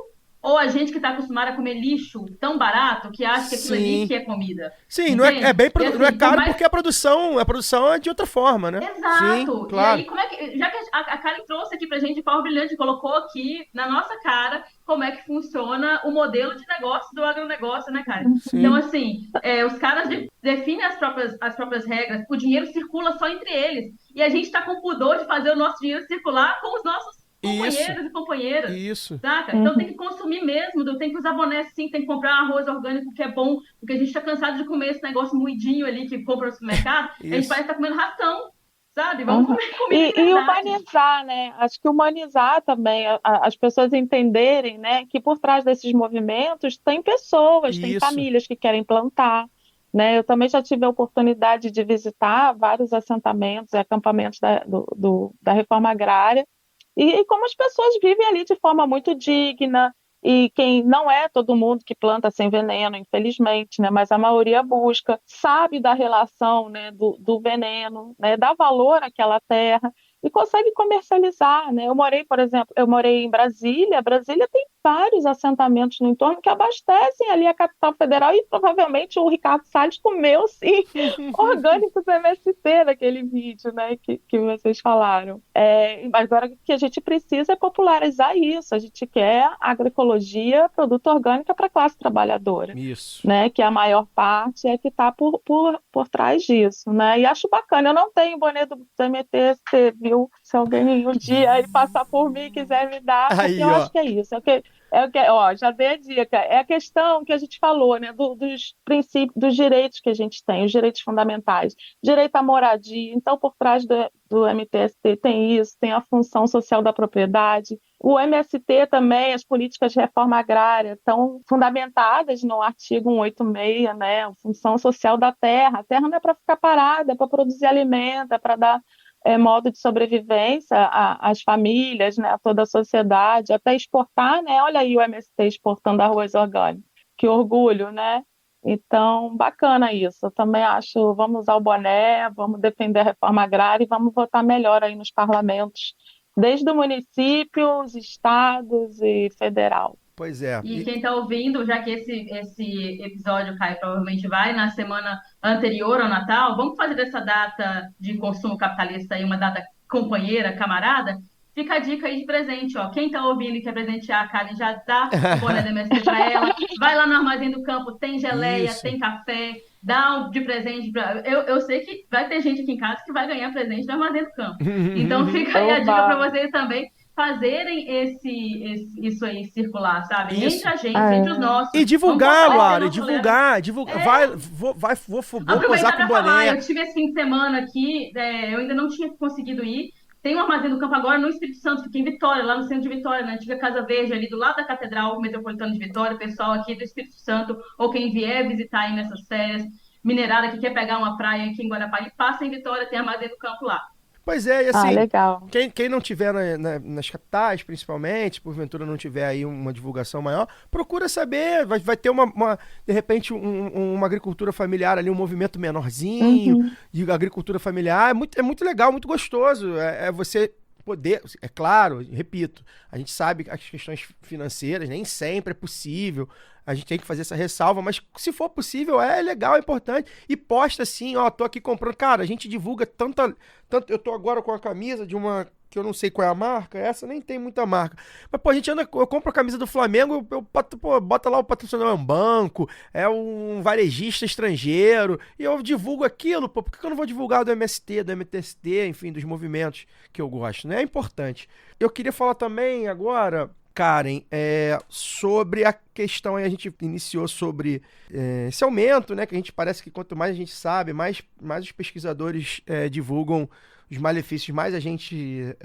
ou a gente que está acostumado a comer lixo tão barato que acha que aquilo ali Sim. que é comida? Sim, não é, Entende? E não é assim, por caro mais. porque a produção é de outra forma, né? Sim, Exato! E claro. aí, como é que. Já que a Karen trouxe aqui pra gente de forma brilhante, colocou aqui na nossa cara como é que funciona o modelo de negócio do agronegócio, né, Karen? Então, Sim. assim, os caras definem as próprias regras, o dinheiro circula só entre eles. E a gente está com pudor de fazer o nosso dinheiro circular com os nossos Isso, companheiros e companheiras. isso. Saca? Então tem que consumir mesmo, tem que usar boné sim, tem que comprar arroz orgânico que é bom, porque a gente está cansado de comer esse negócio moidinho ali que compra no supermercado, a gente Isso. parece estar comendo ração, sabe? Vamos comer comida de E verdade. humanizar, né? Acho que humanizar também, as pessoas entenderem, né, que por trás desses movimentos tem pessoas, tem Isso. famílias que querem plantar, né? Eu também já tive a oportunidade de visitar vários assentamentos e acampamentos da reforma agrária, e como as pessoas vivem ali de forma muito digna, e quem não é todo mundo que planta sem veneno, infelizmente, né? Mas a maioria busca, sabe da relação, né, do veneno, né, dá valor àquela terra e consegue comercializar, né? Por exemplo, eu morei em Brasília. Brasília tem vários assentamentos no entorno que abastecem ali a capital federal e provavelmente o Ricardo Salles comeu, sim, orgânicos MST naquele vídeo, né, que vocês falaram. Agora o que a gente precisa é popularizar isso. A gente quer agroecologia, produto orgânico para a classe trabalhadora, Isso. né, que a maior parte é que está por trás disso, né? E acho bacana. Eu não tenho boné do MTST, viu? Se alguém um dia aí passar por mim e quiser me dar, porque Aí, eu ó. acho que é isso. Ó, já dei a dica. É a questão que a gente falou, né, dos princípios, dos direitos que a gente tem, os direitos fundamentais, direito à moradia. Então, por trás do MTST tem isso, tem a função social da propriedade. O MST também, as políticas de reforma agrária estão fundamentadas no artigo 186, né, a função social da terra. A terra não é para ficar parada, é para produzir alimento, é para dar modo de sobrevivência às famílias, né, a toda a sociedade, até exportar, né? Olha aí o MST exportando arroz orgânico, que orgulho, né? Então, bacana isso. Eu também acho, vamos usar o boné, vamos defender a reforma agrária e vamos votar melhor aí nos parlamentos, desde o município, os estados e federal. Pois é. E quem está ouvindo, já que esse episódio, Caio, provavelmente vai na semana anterior ao Natal, vamos fazer dessa data de consumo capitalista aí uma data companheira, camarada? Fica a dica aí de presente, ó. Quem está ouvindo e quer presentear a Karen, já dá o boné da MST para ela. Vai lá no Armazém do Campo, tem geleia, Isso. tem café, dá um de presente. Eu sei que vai ter gente aqui em casa que vai ganhar presente do Armazém do Campo. Então fica aí a dica para vocês também fazerem isso aí circular, sabe? Isso. Entre a gente, entre os nossos. E divulgar, Vamos Luara, divulgar. divulgar. Vou posar Aproveitar com para falar, boné. eu tive esse fim de semana aqui, eu ainda não tinha conseguido ir. Tem um Armazém do Campo agora no Espírito Santo, fica em Vitória, lá no centro de Vitória, na antiga Casa Verde, ali do lado da Catedral Metropolitana de Vitória. O pessoal aqui do Espírito Santo, ou quem vier visitar aí nessas férias, minerada que quer pegar uma praia aqui em Guarapari, passa em Vitória, tem Armazém do Campo lá. Pois é, e Ah, assim, legal. quem não tiver nas capitais, principalmente, porventura não tiver aí uma divulgação maior, procura saber, vai ter de repente, uma agricultura familiar ali, um movimento menorzinho, Uhum. de agricultura familiar, é muito legal, muito gostoso, é você poder, é claro, repito, a gente sabe que as questões financeiras nem sempre é possível, a gente tem que fazer essa ressalva, mas se for possível, é legal, é importante, e posta assim, ó, tô aqui comprando, cara, a gente divulga tanto, eu tô agora com a camisa de uma que eu não sei qual é a marca, essa nem tem muita marca. Mas, pô, a gente anda, eu compro a camisa do Flamengo, pô, bota lá o patrocinador, é um banco, é um varejista estrangeiro, e eu divulgo aquilo, pô, por que eu não vou divulgar do MST, do MTST, enfim, dos movimentos que eu gosto, né? É importante. Eu queria falar também agora, Karen, sobre a questão, aí a gente iniciou sobre esse aumento, né? Que a gente parece que quanto mais a gente sabe, mais os pesquisadores divulgam os malefícios, mais a gente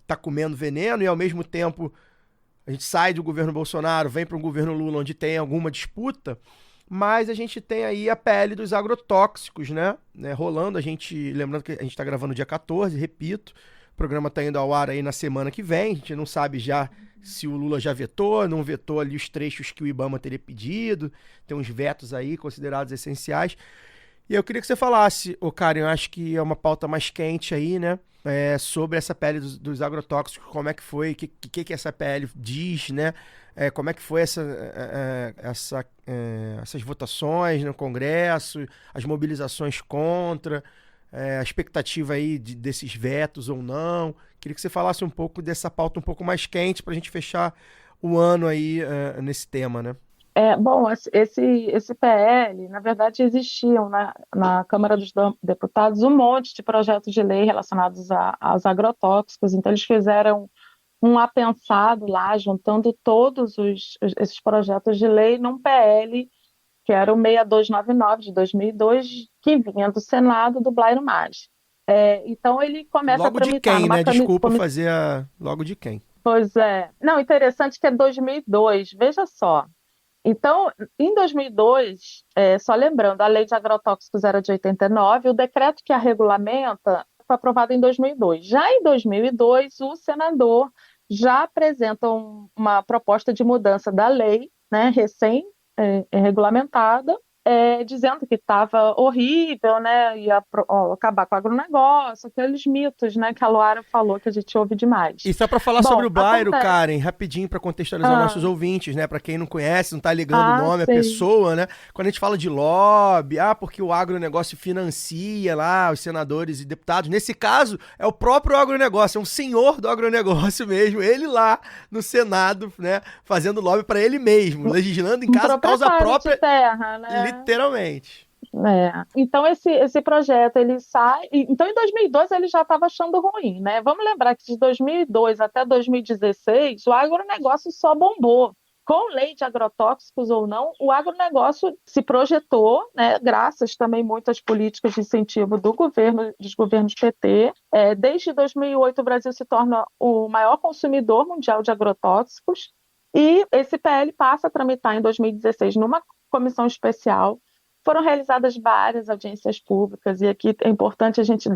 tá comendo veneno e ao mesmo tempo a gente sai do governo Bolsonaro, vem para um governo Lula onde tem alguma disputa, mas a gente tem aí a pele dos agrotóxicos, né, rolando, lembrando que a gente tá gravando dia 14, repito, o programa tá indo ao ar aí na semana que vem, a gente não sabe já se o Lula já vetou, não vetou ali os trechos que o IBAMA teria pedido, tem uns vetos aí considerados essenciais. E eu queria que você falasse, Karen, eu acho que é uma pauta mais quente aí, né? Sobre essa pele dos agrotóxicos, como é que foi, o que essa PL diz, né? Como é que foi essas votações no Congresso, as mobilizações contra, a expectativa aí desses vetos ou não. Queria que você falasse um pouco dessa pauta um pouco mais quente para a gente fechar o ano aí nesse tema, né? Bom, esse PL, na verdade, existiam na Câmara dos Deputados um monte de projetos de lei relacionados aos agrotóxicos, então eles fizeram um apensado lá, juntando todos esses projetos de lei num PL, que era o 6299 de 2002, que vinha do Senado, do Blairo Maggi. Então ele começa a Logo de tramitar quem, numa né? Desculpa comissão. fazer logo de quem. Pois é. Não, interessante que é 2002, veja só. Então, em 2002, só lembrando, a lei de agrotóxicos era de 89, o decreto que a regulamenta foi aprovado em 2002. Já em 2002, o senador já apresenta uma proposta de mudança da lei, né, recém-regulamentada, dizendo que estava horrível, né, ia acabar com o agronegócio, aqueles mitos, né, que a Luara falou que a gente ouve demais. E só para falar sobre Bom, o Blairo, acontece. Karen, rapidinho para contextualizar nossos ouvintes, né? Para quem não conhece, não tá ligando o nome, a Sim. pessoa, né? Quando a gente fala de lobby, porque o agronegócio financia lá os senadores e deputados. Nesse caso, é o próprio agronegócio, é um senhor do agronegócio mesmo, ele lá no Senado, né? Fazendo lobby para ele mesmo, legislando em causa própria, de terra, né? literalmente. Então esse projeto ele sai. Então em 2002 ele já estava achando ruim, né? Vamos lembrar que de 2002 até 2016 o agronegócio só bombou. Com lei de agrotóxicos ou não, o agronegócio se projetou, né? Graças também muito às políticas de incentivo dos governos PT. Desde 2008 o Brasil se torna o maior consumidor mundial de agrotóxicos e esse PL passa a tramitar em 2016 numa comissão especial. Foram realizadas várias audiências públicas, e aqui é importante a gente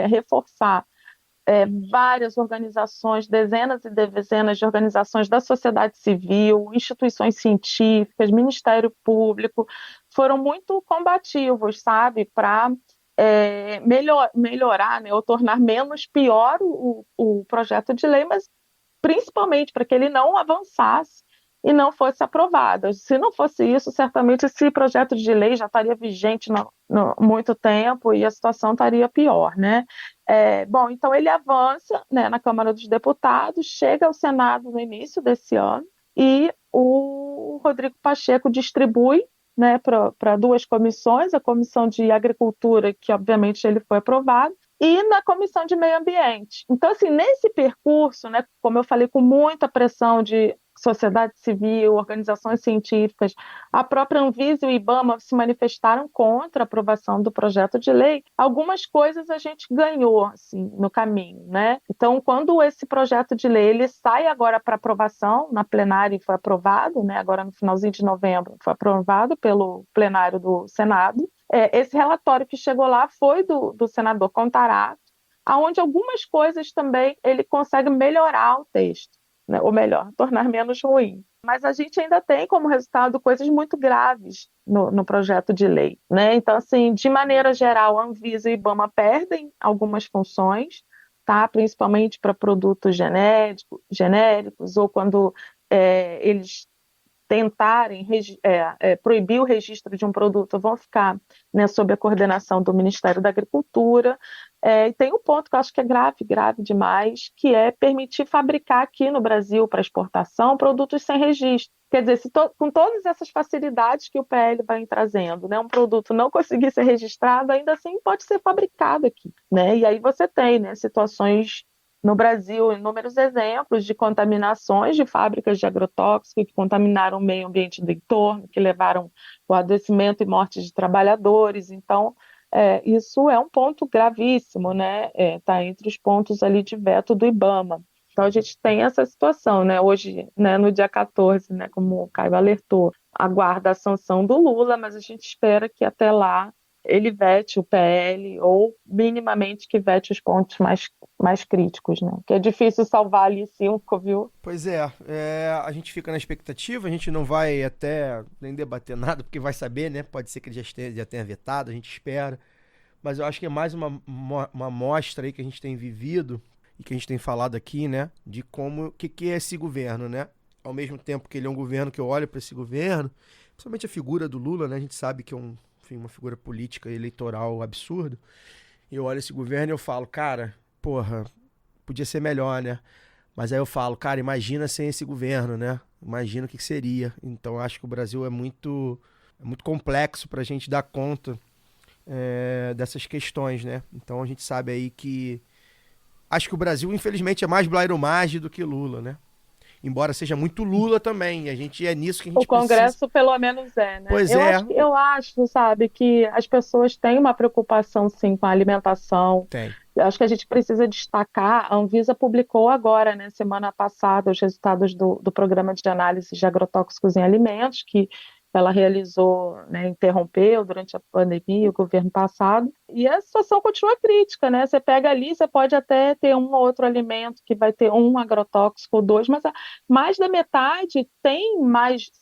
reforçar várias organizações, dezenas e dezenas de organizações da sociedade civil, instituições científicas, Ministério Público, foram muito combativos, sabe, para melhorar, né, ou tornar menos pior o projeto de lei, mas principalmente para que ele não avançasse e não fosse aprovada. Se não fosse isso, certamente esse projeto de lei já estaria vigente há muito tempo e a situação estaria pior, né? Bom, então ele avança, né, na Câmara dos Deputados, chega ao Senado no início desse ano e o Rodrigo Pacheco distribui, né, para duas comissões, a Comissão de Agricultura, que obviamente ele foi aprovado, e na Comissão de Meio Ambiente. Então, assim, nesse percurso, né, como eu falei, com muita pressão de sociedade civil, organizações científicas, a própria Anvisa e o IBAMA se manifestaram contra a aprovação do projeto de lei, algumas coisas a gente ganhou assim, no caminho, né? Então, quando esse projeto de lei ele sai agora para aprovação na plenária e foi aprovado, né, agora no finalzinho de novembro, foi aprovado pelo plenário do Senado, esse relatório que chegou lá foi do senador Contarato, aonde algumas coisas também ele consegue melhorar o texto, né? Ou melhor, tornar menos ruim. Mas a gente ainda tem como resultado coisas muito graves no projeto de lei, né? Então, assim, de maneira geral, a Anvisa e o IBAMA perdem algumas funções, tá? Principalmente para produtos genéricos, ou quando eles tentarem proibir o registro de um produto, vão ficar, né, sob a coordenação do Ministério da Agricultura. E tem um ponto que eu acho que é grave, grave demais, que é permitir fabricar aqui no Brasil para exportação produtos sem registro. Quer dizer, com todas essas facilidades que o PL vai trazendo, né, um produto não conseguir ser registrado, ainda assim pode ser fabricado aqui, né? E aí você tem, né, situações no Brasil, inúmeros exemplos de contaminações de fábricas de agrotóxicos que contaminaram o meio ambiente do entorno, que levaram ao adoecimento e morte de trabalhadores. Então, isso é um ponto gravíssimo, né? Tá entre os pontos ali de veto do IBAMA. Então, a gente tem essa situação, né? Hoje, né, no dia 14, né, como o Caio alertou, aguarda a sanção do Lula, mas a gente espera que até lá ele vete o PL ou minimamente que vete os pontos mais críticos, né? Que é difícil salvar ali 5, viu? Pois é, a gente fica na expectativa, a gente não vai até nem debater nada, porque vai saber, né? Pode ser que ele já tenha vetado, a gente espera. Mas eu acho que é mais uma amostra aí que a gente tem vivido e que a gente tem falado aqui, né? De como, que é esse governo, né? Ao mesmo tempo que ele é um governo que eu olho para esse governo, principalmente a figura do Lula, né? A gente sabe que é uma figura política e eleitoral absurda. E eu olho esse governo e eu falo, cara, porra, podia ser melhor, né? Mas aí eu falo, cara, imagina sem esse governo, né? Imagina o que seria. Então eu acho que o Brasil é muito complexo pra gente dar conta dessas questões, né? Então a gente sabe aí que acho que o Brasil, infelizmente, é mais Blairo Maggi do que Lula, né? Embora seja muito Lula também, e é nisso que a gente O Congresso, precisa. pelo menos, né? Pois Eu acho, sabe, que as pessoas têm uma preocupação, sim, com a alimentação. Tem. Eu acho que a gente precisa destacar, a Anvisa publicou agora, né, semana passada, os resultados do Programa de Análise de Agrotóxicos em Alimentos, que ela realizou, né, interrompeu durante a pandemia, o governo passado, e a situação continua crítica, né? Você pega ali, você pode até ter um ou outro alimento que vai ter um agrotóxico ou dois, mas mais da metade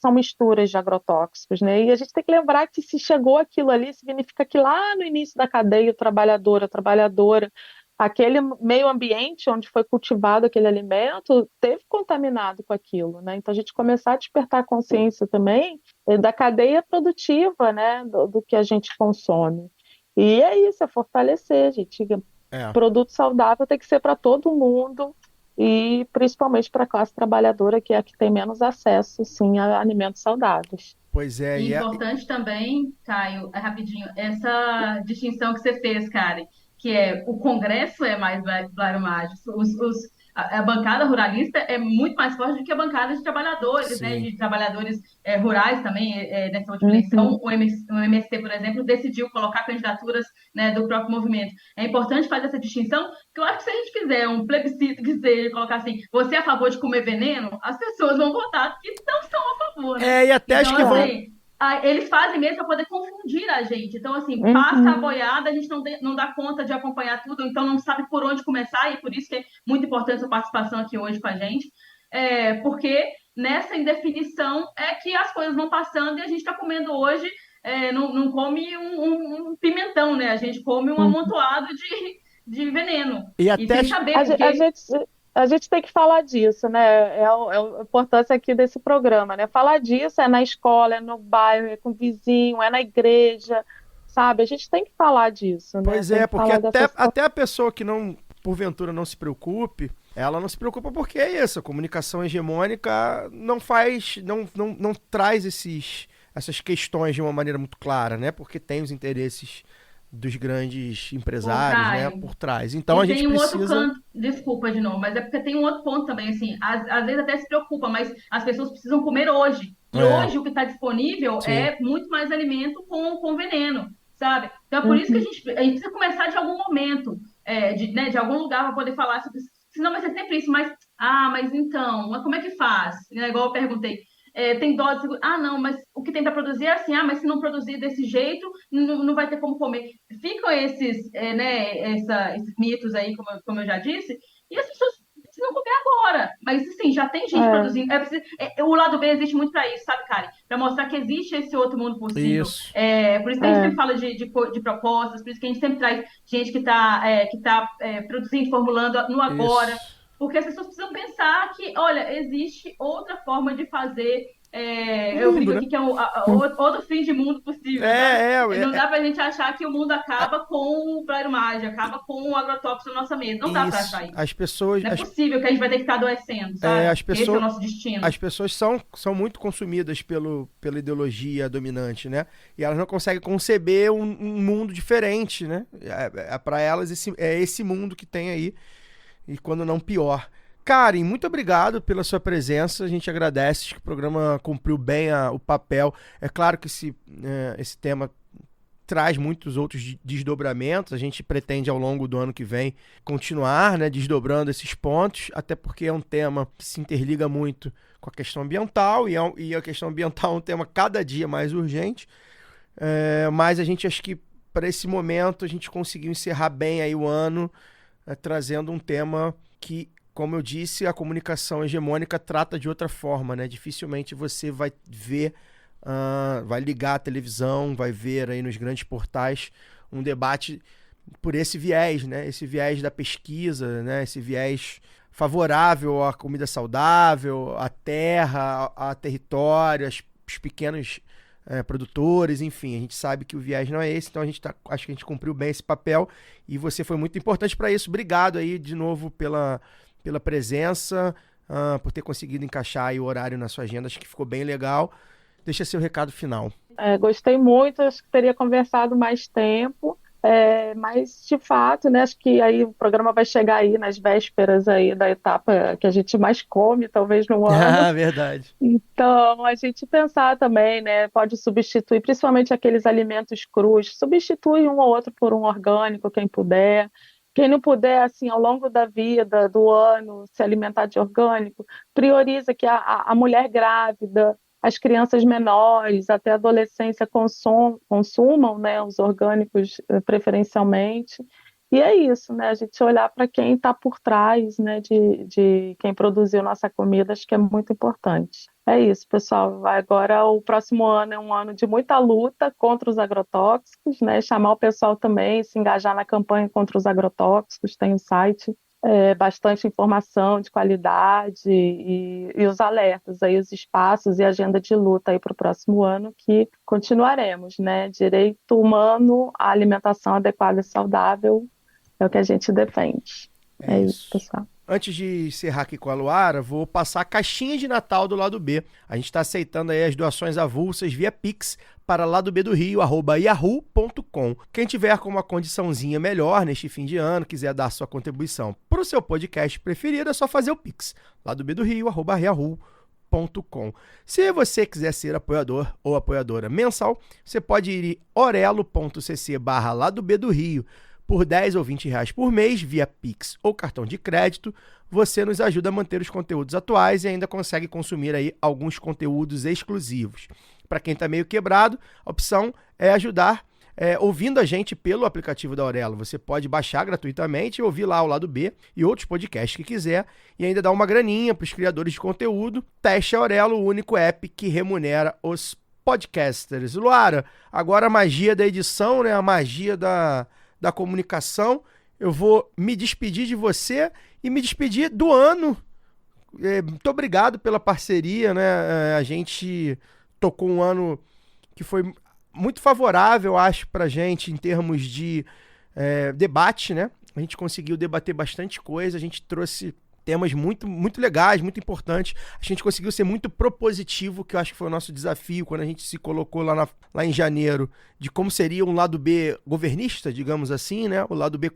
são misturas de agrotóxicos, né? E a gente tem que lembrar que se chegou aquilo ali, significa que lá no início da cadeia, a trabalhadora, aquele meio ambiente onde foi cultivado aquele alimento teve contaminado com aquilo, né? Então a gente começar a despertar a consciência também da cadeia produtiva, né? Do que a gente consome. E é isso, é fortalecer, gente. Produto saudável tem que ser para todo mundo e principalmente para a classe trabalhadora, que é a que tem menos acesso, sim, a alimentos saudáveis. Pois é. E importante também, Caio, rapidinho, essa distinção que você fez, Karen, que o Congresso é mais Blairo Maggi, a bancada ruralista é muito mais forte do que a bancada de trabalhadores, né? De trabalhadores rurais também, nessa última eleição. O MST, por exemplo, decidiu colocar candidaturas, né, do próprio movimento. É importante fazer essa distinção, porque eu acho que se a gente fizer um plebiscito que seja colocar assim, você é a favor de comer veneno, as pessoas vão votar que não estão a favor, né? E até então, acho que vão... eles fazem mesmo para poder confundir a gente. Então, assim, passa a boiada, a gente não dá conta de acompanhar tudo, então não sabe por onde começar, e por isso que é muito importante a sua participação aqui hoje com a gente, porque nessa indefinição é que as coisas vão passando e a gente está comendo hoje, não come um pimentão, né? A gente come um amontoado de veneno. E até sem saber a gente tem que falar disso, né? É a importância aqui desse programa, né? Falar disso é na escola, é no bairro, é com o vizinho, é na igreja, sabe? A gente tem que falar disso, né? Pois porque até a pessoa que não, porventura, não se preocupe, ela não se preocupa porque é isso, a comunicação hegemônica não traz essas questões de uma maneira muito clara, né? Porque tem os interesses dos grandes empresários, né, por trás. Então a gente precisa... outro canto, desculpa de novo, mas é porque tem um outro ponto também, assim, às vezes até se preocupa, mas as pessoas precisam comer hoje. E hoje o que está disponível é muito mais alimento com veneno, sabe? Então é por isso que a gente precisa começar de algum momento, de algum lugar para poder falar sobre isso. Senão vai ser sempre isso, mas então, como é que faz? Igual eu perguntei. tem dó de segurança. Ah, não, mas o que tem para produzir é assim, mas se não produzir desse jeito, não vai ter como comer. Ficam esses mitos aí, como eu já disse, e as pessoas precisam comer agora. Mas, assim, já tem gente produzindo. O lado B existe muito para isso, sabe, Karen? Para mostrar que existe esse outro mundo possível. Isso. Por isso que a gente sempre fala de propostas, por isso que a gente sempre traz gente que tá produzindo, formulando no agora. Isso. Porque as pessoas precisam pensar que, olha, existe outra forma de fazer. Eu brinco aqui que é outro fim de mundo possível. Não dá pra gente achar que o mundo acaba com o plasmagem, acaba com o agrotóxico na nossa mesa. Não dá pra achar isso. As pessoas, não é possível que a gente vai ter que ficar adoecendo, sabe? Esse é o nosso destino. As pessoas são muito consumidas pela ideologia dominante, né? E elas não conseguem conceber um mundo diferente, né? Para elas, esse mundo que tem aí. E quando não, pior. Karen, muito obrigado pela sua presença. A gente agradece. Acho que o programa cumpriu bem o papel. É claro que esse tema traz muitos outros desdobramentos. A gente pretende, ao longo do ano que vem, continuar, né, desdobrando esses pontos, até porque é um tema que se interliga muito com a questão ambiental, e a questão ambiental é um tema cada dia mais urgente. Mas a gente, acho que para esse momento, a gente conseguiu encerrar bem aí o ano, trazendo um tema que, como eu disse, a comunicação hegemônica trata de outra forma, né? Dificilmente você vai ver, vai ligar a televisão, vai ver aí nos grandes portais um debate por esse viés, né? Esse viés da pesquisa, né? Esse viés favorável à comida saudável, à terra, a território, os pequenos produtores, enfim, a gente sabe que o viés não é esse, então acho que a gente cumpriu bem esse papel e você foi muito importante para isso. Obrigado aí de novo pela presença, por ter conseguido encaixar aí o horário na sua agenda, acho que ficou bem legal. Deixa seu recado final. Gostei muito, acho que teria conversado mais tempo, mas de fato, né, acho que aí o programa vai chegar aí nas vésperas aí da etapa que a gente mais come, talvez no ano. Verdade. Então, a gente pensar também, né, pode substituir, principalmente aqueles alimentos crus, substitui um ou outro por um orgânico, quem puder. Quem não puder, assim, ao longo da vida, do ano, se alimentar de orgânico, prioriza que a mulher grávida, as crianças menores, até a adolescência consumam, né, os orgânicos preferencialmente. E é isso, né, a gente olhar para quem está por trás, né, de quem produziu nossa comida, acho que é muito importante. É isso, pessoal. Agora o próximo ano é um ano de muita luta contra os agrotóxicos, né, chamar o pessoal também, se engajar na campanha contra os agrotóxicos, tem um site. Bastante informação de qualidade e os alertas, aí, os espaços e agenda de luta aí para o próximo ano, que continuaremos, né? Direito humano à alimentação adequada e saudável é o que a gente defende. É isso, pessoal. Antes de encerrar aqui com a Luara, vou passar a caixinha de Natal do Lado B. A gente está aceitando aí as doações avulsas via Pix para ladobdorio@yahoo.com. Quem tiver com uma condiçãozinha melhor neste fim de ano, quiser dar sua contribuição para o seu podcast preferido, é só fazer o Pix. ladobdorio@yahoo.com. Se você quiser ser apoiador ou apoiadora mensal, você pode ir em orelo.cc/ladobdorio. Por R$10 ou R$20 por mês, via Pix ou cartão de crédito, você nos ajuda a manter os conteúdos atuais e ainda consegue consumir aí alguns conteúdos exclusivos. Para quem está meio quebrado, a opção é ajudar ouvindo a gente pelo aplicativo da Aurelo. Você pode baixar gratuitamente e ouvir lá o Lado B e outros podcasts que quiser e ainda dar uma graninha para os criadores de conteúdo. Teste a Aurelo, o único app que remunera os podcasters. Luara, agora a magia da edição, né? A magia da comunicação. Eu vou me despedir de você e me despedir do ano. Muito obrigado pela parceria, né? A gente tocou um ano que foi muito favorável, acho, pra gente em termos de debate, né? A gente conseguiu debater bastante coisa, a gente trouxe temas muito, muito legais, muito importantes. A gente conseguiu ser muito propositivo, que eu acho que foi o nosso desafio quando a gente se colocou lá em janeiro, de como seria um lado B governista, digamos assim, né? O lado B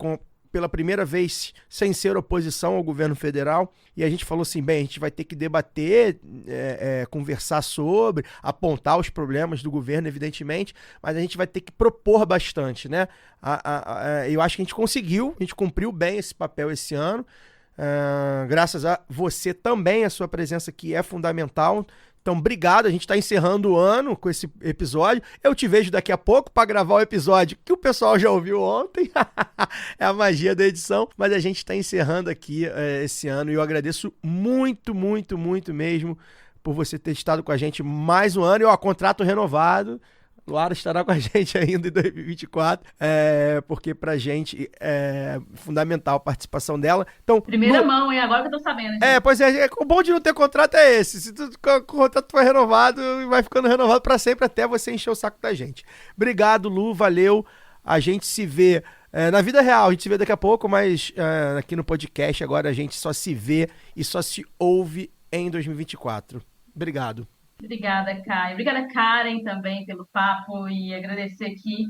pela primeira vez sem ser oposição ao governo federal. E a gente falou assim, bem, a gente vai ter que debater, conversar sobre, apontar os problemas do governo, evidentemente, mas a gente vai ter que propor bastante, né? Eu acho que a gente conseguiu, a gente cumpriu bem esse papel esse ano. Graças a você também, a sua presença aqui é fundamental. Então, obrigado, a gente está encerrando o ano com esse episódio. Eu te vejo daqui a pouco para gravar o episódio que o pessoal já ouviu ontem. É a magia da edição. Mas a gente está encerrando aqui esse ano e eu agradeço muito, muito, muito mesmo por você ter estado com a gente mais um ano. E, contrato renovado. Luara estará com a gente ainda em 2024, porque pra gente é fundamental a participação dela. Então, primeira mão, hein? Agora que eu tô sabendo. Pois é, o bom de não ter contrato é esse. Se o contrato for renovado, vai ficando renovado pra sempre até você encher o saco da gente. Obrigado, Lu, valeu. A gente se vê na vida real, a gente se vê daqui a pouco, mas aqui no podcast agora a gente só se vê e só se ouve em 2024. Obrigado. Obrigada, Caio. Obrigada, Karen, também pelo papo e agradecer aqui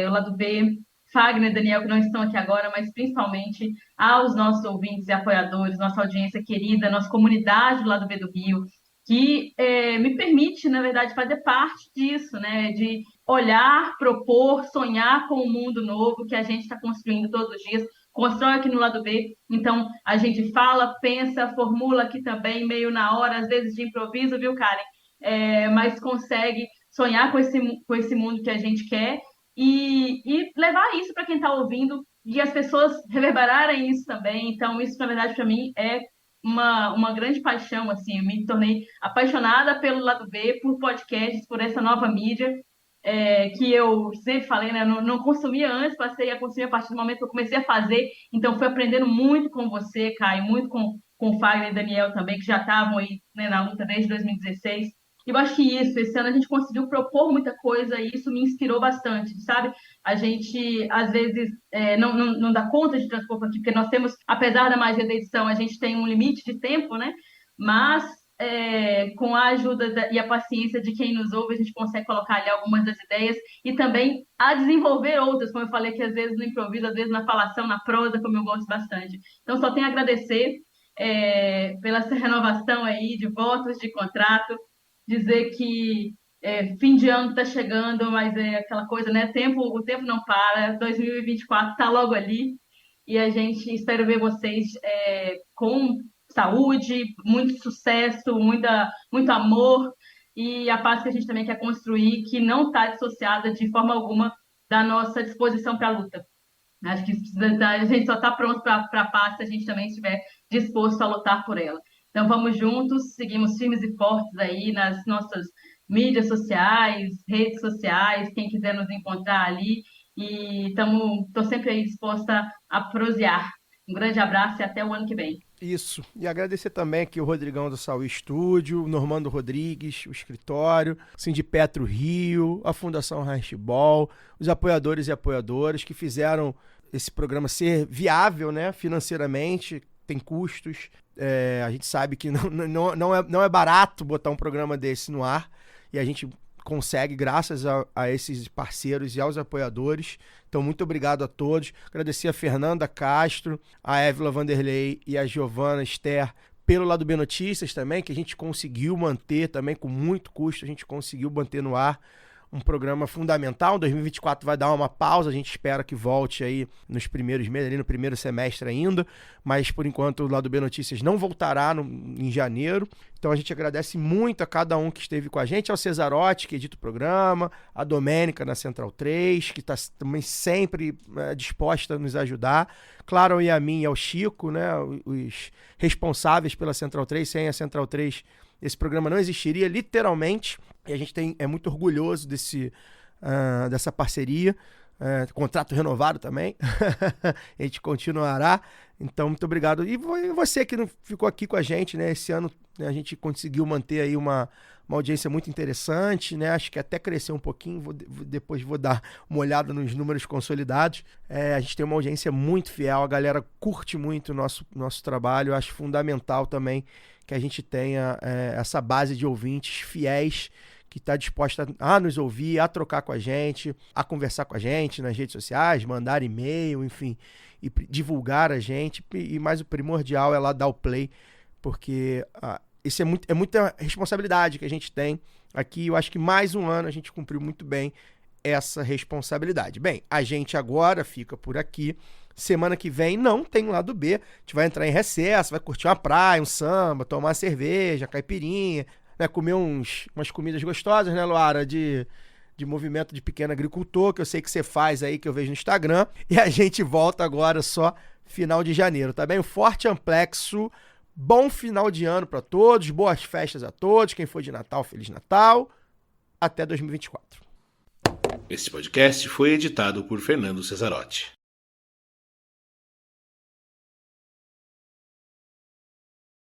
o lado B, Fagner e Daniel, que não estão aqui agora, mas principalmente aos nossos ouvintes e apoiadores, nossa audiência querida, nossa comunidade do lado B do Rio, que me permite, na verdade, fazer parte disso, né? De olhar, propor, sonhar com um mundo novo que a gente está construindo todos os dias, constrói aqui no lado B. Então, a gente fala, pensa, formula aqui também, meio na hora, às vezes de improviso, viu, Karen? Mas consegue sonhar com esse mundo que a gente quer e levar isso para quem está ouvindo e as pessoas reverberarem isso também. Então, isso, na verdade, para mim, é uma grande paixão, assim. Eu me tornei apaixonada pelo lado B, por podcasts, por essa nova mídia, que eu sempre falei, né? Não consumia antes, passei a consumir a partir do momento que eu comecei a fazer. Então, fui aprendendo muito com você, Caio, muito com o Fagner e Daniel também, que já estavam aí, né, na luta desde 2016. E eu acho que esse ano a gente conseguiu propor muita coisa e isso me inspirou bastante, sabe? A gente, às vezes, não dá conta de transpor aqui, porque nós temos, apesar da magia da edição, a gente tem um limite de tempo, né? Mas com a ajuda e a paciência de quem nos ouve, a gente consegue colocar ali algumas das ideias e também a desenvolver outras, como eu falei, que às vezes no improviso, às vezes na falação, na prosa, como eu gosto bastante. Então, só tenho a agradecer pela essa renovação aí de votos, de contrato, dizer que fim de ano está chegando, mas é aquela coisa, né? O tempo não para, 2024 está logo ali e a gente espera ver vocês com saúde, muito sucesso, muito amor e a paz que a gente também quer construir, que não está dissociada de forma alguma da nossa disposição para a luta. Acho que a gente só está pronto para a paz se a gente também estiver disposto a lutar por ela. Então vamos juntos, seguimos firmes e fortes aí nas nossas mídias sociais, redes sociais, quem quiser nos encontrar ali, e estou sempre aí disposta a prosear. Um grande abraço e até o ano que vem. Isso. E agradecer também aqui o Rodrigão do Saúl Estúdio, o Normando Rodrigues, o escritório, o Sindipetro Rio, a Fundação Handball, os apoiadores e apoiadoras que fizeram esse programa ser viável, né, financeiramente, tem custos. A gente sabe que não é barato botar um programa desse no ar e a gente consegue graças a esses parceiros e aos apoiadores. Então, muito obrigado a todos. Agradecer a Fernanda Castro, a Évila Vanderlei e a Giovana Esther pelo Lado B Notícias também, que a gente conseguiu manter também com muito custo, a gente conseguiu manter no ar um programa fundamental. Em 2024 vai dar uma pausa, a gente espera que volte aí nos primeiros meses, ali no primeiro semestre ainda, mas por enquanto o Lado B Notícias não voltará em janeiro. Então a gente agradece muito a cada um que esteve com a gente, ao Cesarotti, que edita o programa, a Domênica na Central 3, que está também sempre disposta a nos ajudar, claro, e a mim e ao Chico, né, os responsáveis pela Central 3. Sem a Central 3 esse programa não existiria, literalmente, e a gente é muito orgulhoso dessa parceria, contrato renovado também, a gente continuará, então muito obrigado. E você que não ficou aqui com a gente, né, esse ano, né, a gente conseguiu manter aí uma audiência muito interessante, né, acho que até cresceu um pouquinho, depois vou dar uma olhada nos números consolidados. A gente tem uma audiência muito fiel, a galera curte muito o nosso trabalho, eu acho fundamental também que a gente tenha essa base de ouvintes fiéis que está disposta a nos ouvir, a trocar com a gente, a conversar com a gente nas redes sociais, mandar e-mail, enfim, e divulgar a gente. E mais o primordial é lá dar o play, porque isso é muita responsabilidade que a gente tem aqui. Eu acho que mais um ano a gente cumpriu muito bem essa responsabilidade. Bem, a gente agora fica por aqui. Semana que vem não tem Lado B. A gente vai entrar em recesso, vai curtir uma praia, um samba, tomar uma cerveja, caipirinha. né, comer umas comidas gostosas, né, Luara, de movimento de pequeno agricultor, que eu sei que você faz aí, que eu vejo no Instagram. E a gente volta agora só final de janeiro, tá bem? Um forte amplexo, bom final de ano para todos, boas festas a todos. Quem for de Natal, Feliz Natal. Até 2024. Este podcast foi editado por Fernando Cesarotti.